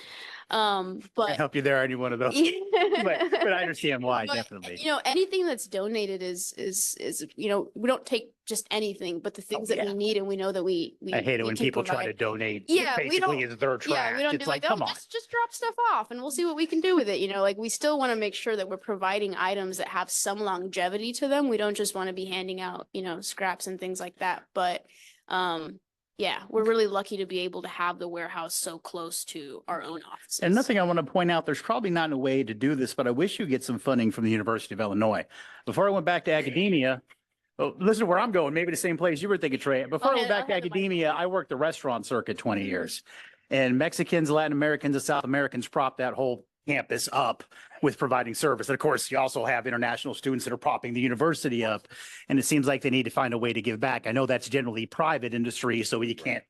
I But help you there, any one of those. but I understand why, But, definitely. you know, anything that's donated is you know, we don't take just anything, but the things that we need and we know that we I hate it we when can people try to provide. donate. Yeah, we basically don't. is their trash. Yeah, we don't It's do like, like, come oh, on. just drop stuff off and we'll see what we can do with it. You know, like we still want to make sure that we're providing items that have some longevity to them. We don't just want to be handing out, you know, scraps and things like that. But yeah, we're really lucky to be able to have the warehouse so close to our own offices. And nothing I want to point out, there's probably not a way to do this, but I wish you get some funding from the University of Illinois. Before I went back to academia, well, listen to where I'm going, maybe the same place you were thinking, Trey. Before I went back to academia, I worked the restaurant circuit 20 years. And Mexicans, Latin Americans, and South Americans prop that whole campus up with providing service. And of course, you also have international students that are propping the university up. And it seems like they need to find a way to give back. I know that's generally private industry, so you can't.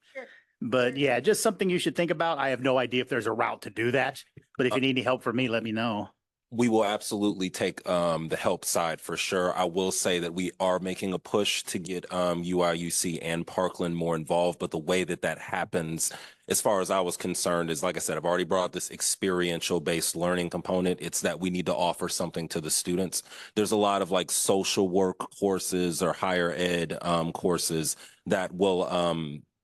But yeah, just something you should think about. I have no idea if there's a route to do that. But if you need any help from me, let me know. We will absolutely take the help side for sure. I will say that we are making a push to get UIUC and Parkland more involved, but the way that that happens, as far as I was concerned, is like I said, I've already brought this experiential based learning component. It's that we need to offer something to the students. There's a lot of like social work courses or higher ed courses that will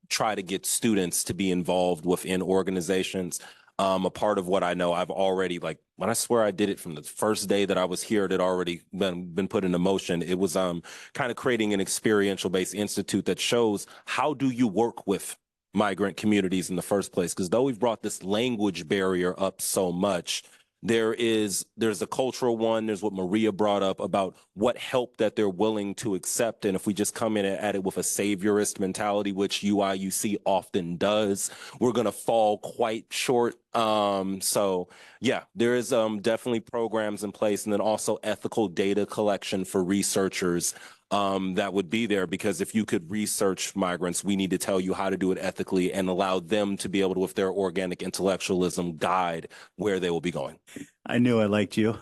try to get students to be involved within organizations. A part of what I know, I've already, like, when I swear I did it from the first day that I was here, it had already been put into motion. It was kind of creating an experiential based institute that shows how do you work with migrant communities in the first place? Because though we've brought this language barrier up so much, there's a cultural one. There's what Maria brought up about what help that they're willing to accept. And if we just come in at it with a saviorist mentality, which UIUC often does, we're going to fall quite short. So yeah, there is definitely programs in place, and then also ethical data collection for researchers that would be there, because if you could research migrants, we need to tell you how to do it ethically and allow them to be able to, with their organic intellectualism, guide where they will be going. I knew I liked you.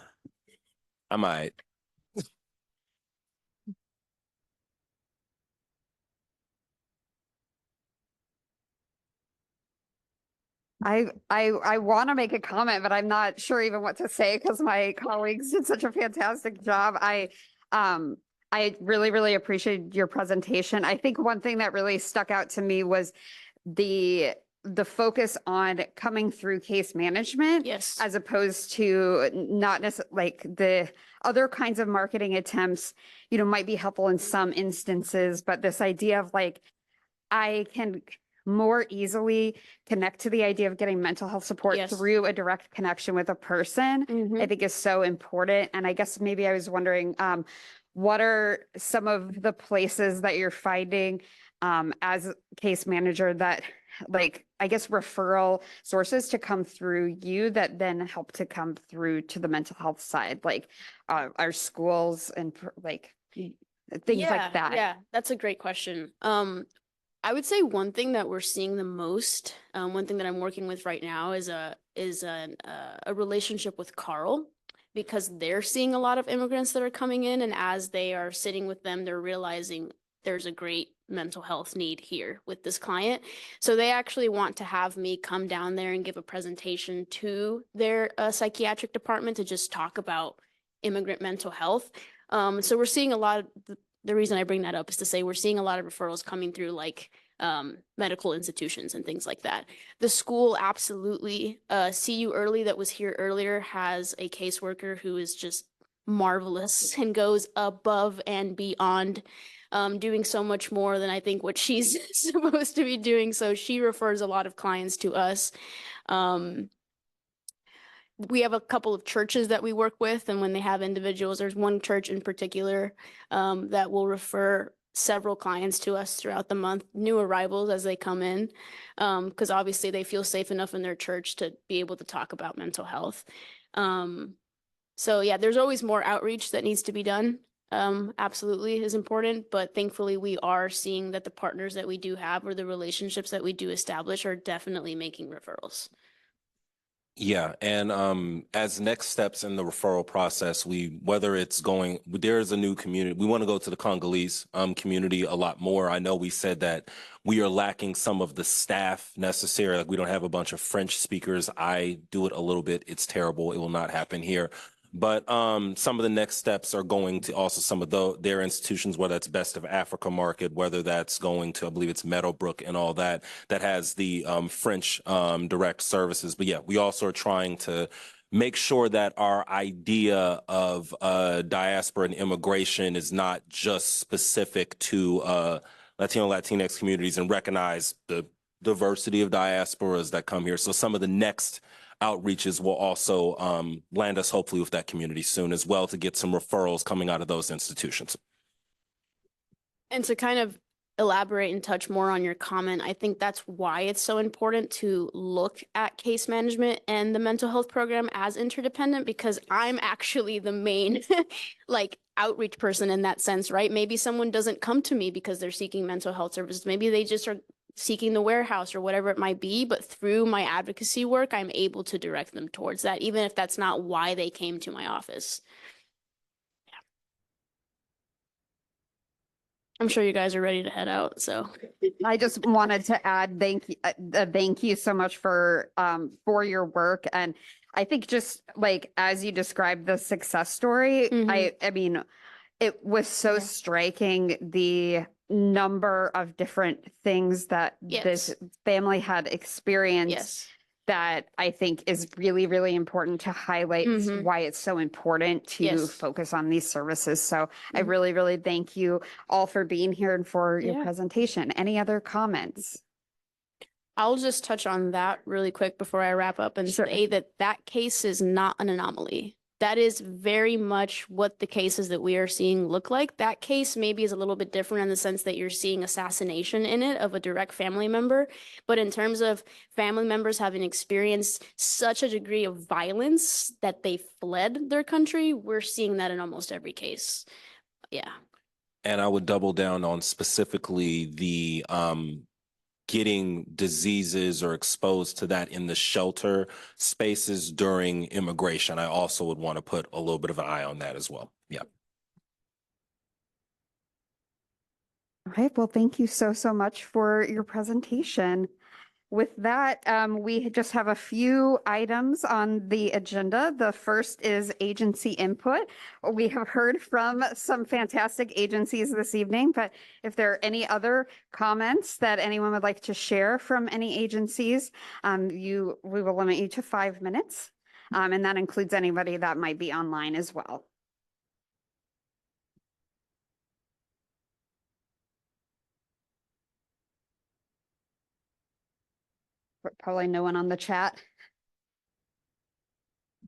I might. I want to make a comment, but I'm not sure even what to say because my colleagues did such a fantastic job. I really, really appreciate your presentation. I think one thing that really stuck out to me was the focus on coming through case management. Yes. As opposed to not necessarily like the other kinds of marketing attempts, you know, might be helpful in some instances, but this idea of like, I can more easily connect to the idea of getting mental health support through a direct connection with a person, I think is so important. And I guess maybe I was wondering, what are some of the places that you're finding as a case manager that, like, I guess referral sources to come through you that then help to come through to the mental health side, like our schools and like things like that? Yeah, that's a great question. I would say one thing that we're seeing the most, one thing that I'm working with right now is a relationship with Carl, because they're seeing a lot of immigrants that are coming in, and as they are sitting with them, they're realizing there's a great mental health need here with this client. So they actually want to have me come down there and give a presentation to their psychiatric department to just talk about immigrant mental health. So we're seeing a lot of the reason I bring that up is to say we're seeing a lot of referrals coming through like medical institutions and things like that. The school absolutely, See You Early that was here earlier has a caseworker who is just marvelous and goes above and beyond, doing so much more than I think what she's supposed to be doing. So she refers a lot of clients to us. we have a couple of churches that we work with, and when they have individuals, there's one church in particular that will refer several clients to us throughout the month, new arrivals as they come in, because obviously they feel safe enough in their church to be able to talk about mental health. So yeah, there's always more outreach that needs to be done. Absolutely is important, but thankfully we are seeing that the partners that we do have or the relationships that we do establish are definitely making referrals. Yeah, and as next steps in the referral process, whether it's going, there's a new community. We want to go to the Congolese community a lot more. I know we said that we are lacking some of the staff necessary. Like we don't have a bunch of French speakers. I do it a little bit. It's terrible. It will not happen here. But some of the next steps are going to also some of their institutions, whether that's Best of Africa Market, whether that's going to, I believe it's Meadowbrook and all that, that has the French direct services. But yeah, we also are trying to make sure that our idea of diaspora and immigration is not just specific to Latino, Latinx communities, and recognize the diversity of diasporas that come here. So some of the next outreaches will also land us hopefully with that community soon as well, to get some referrals coming out of those institutions. And to kind of elaborate and touch more on your comment, I think that's why it's so important to look at case management and the mental health program as interdependent, because I'm actually the main like outreach person in that sense, right? Maybe someone doesn't come to me because they're seeking mental health services. Maybe they just are seeking the warehouse or whatever it might be, but through my advocacy work, I'm able to direct them towards that, even if that's not why they came to my office. Yeah. I'm sure you guys are ready to head out, so. I just wanted to add thank you so much for your work. And I think just like as you described the success story, I mean, it was so striking, the number of different things that this family had experienced that I think is really, really important to highlight why it's so important to focus on these services. So I really, really thank you all for being here and for your presentation. Any other comments? I'll just touch on that really quick before I wrap up and say that that case is not an anomaly. That is very much what the cases that we are seeing look like. That case maybe is a little bit different in the sense that you're seeing assassination in it of a direct family member. But in terms of family members having experienced such a degree of violence that they fled their country, we're seeing that in almost every case. Yeah. And I would double down on specifically the getting diseases or exposed to that in the shelter spaces during immigration. I also would want to put a little bit of an eye on that as well. Yeah. All right. Well, thank you so much for your presentation. With that, we just have a few items on the agenda. The first is agency input. We have heard from some fantastic agencies this evening, but if there are any other comments that anyone would like to share from any agencies, we will limit you to 5 minutes. And that includes anybody that might be online as well. Probably no one on the chat.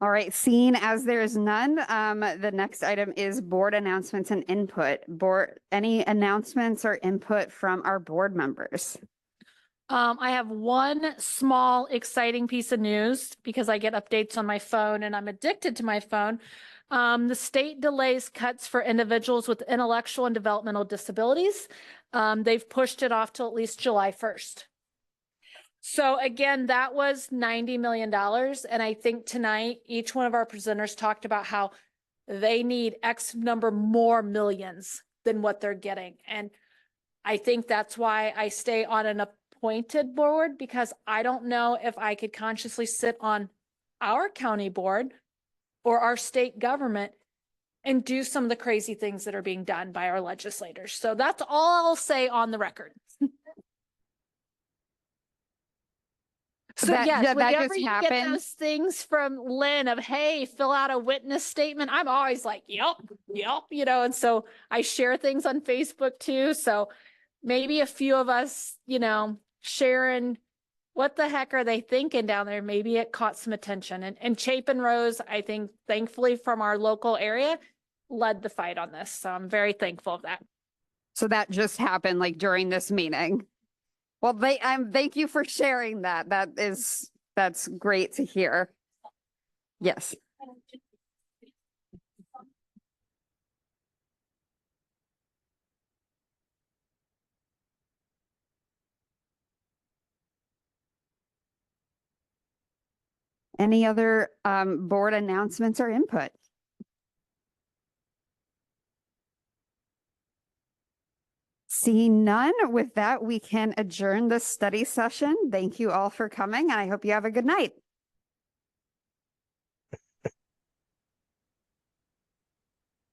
All right, seeing as there is none, the next item is board announcements and input. Any announcements or input from our board members? I have one small exciting piece of news because I get updates on my phone and I'm addicted to my phone. The state delays cuts for individuals with intellectual and developmental disabilities. They've pushed it off till at least July 1st. So again, that was $90 million. And I think tonight, each one of our presenters talked about how they need X number more millions than what they're getting. And I think that's why I stay on an appointed board, because I don't know if I could consciously sit on our county board or our state government and do some of the crazy things that are being done by our legislators. So that's all I'll say on the record. So yes, whenever you get those things from Lynn of, hey, fill out a witness statement, I'm always like, yep, you know, and so I share things on Facebook too. So maybe a few of us, you know, sharing what the heck are they thinking down there? Maybe it caught some attention. And Chapin Rose, I think thankfully from our local area, led the fight on this. So I'm very thankful of that. So that just happened like during this meeting. Well, thank you for sharing that. That's great to hear. Yes. Any other board announcements or input? Seeing none, with that, we can adjourn this study session. Thank you all for coming, and I hope you have a good night.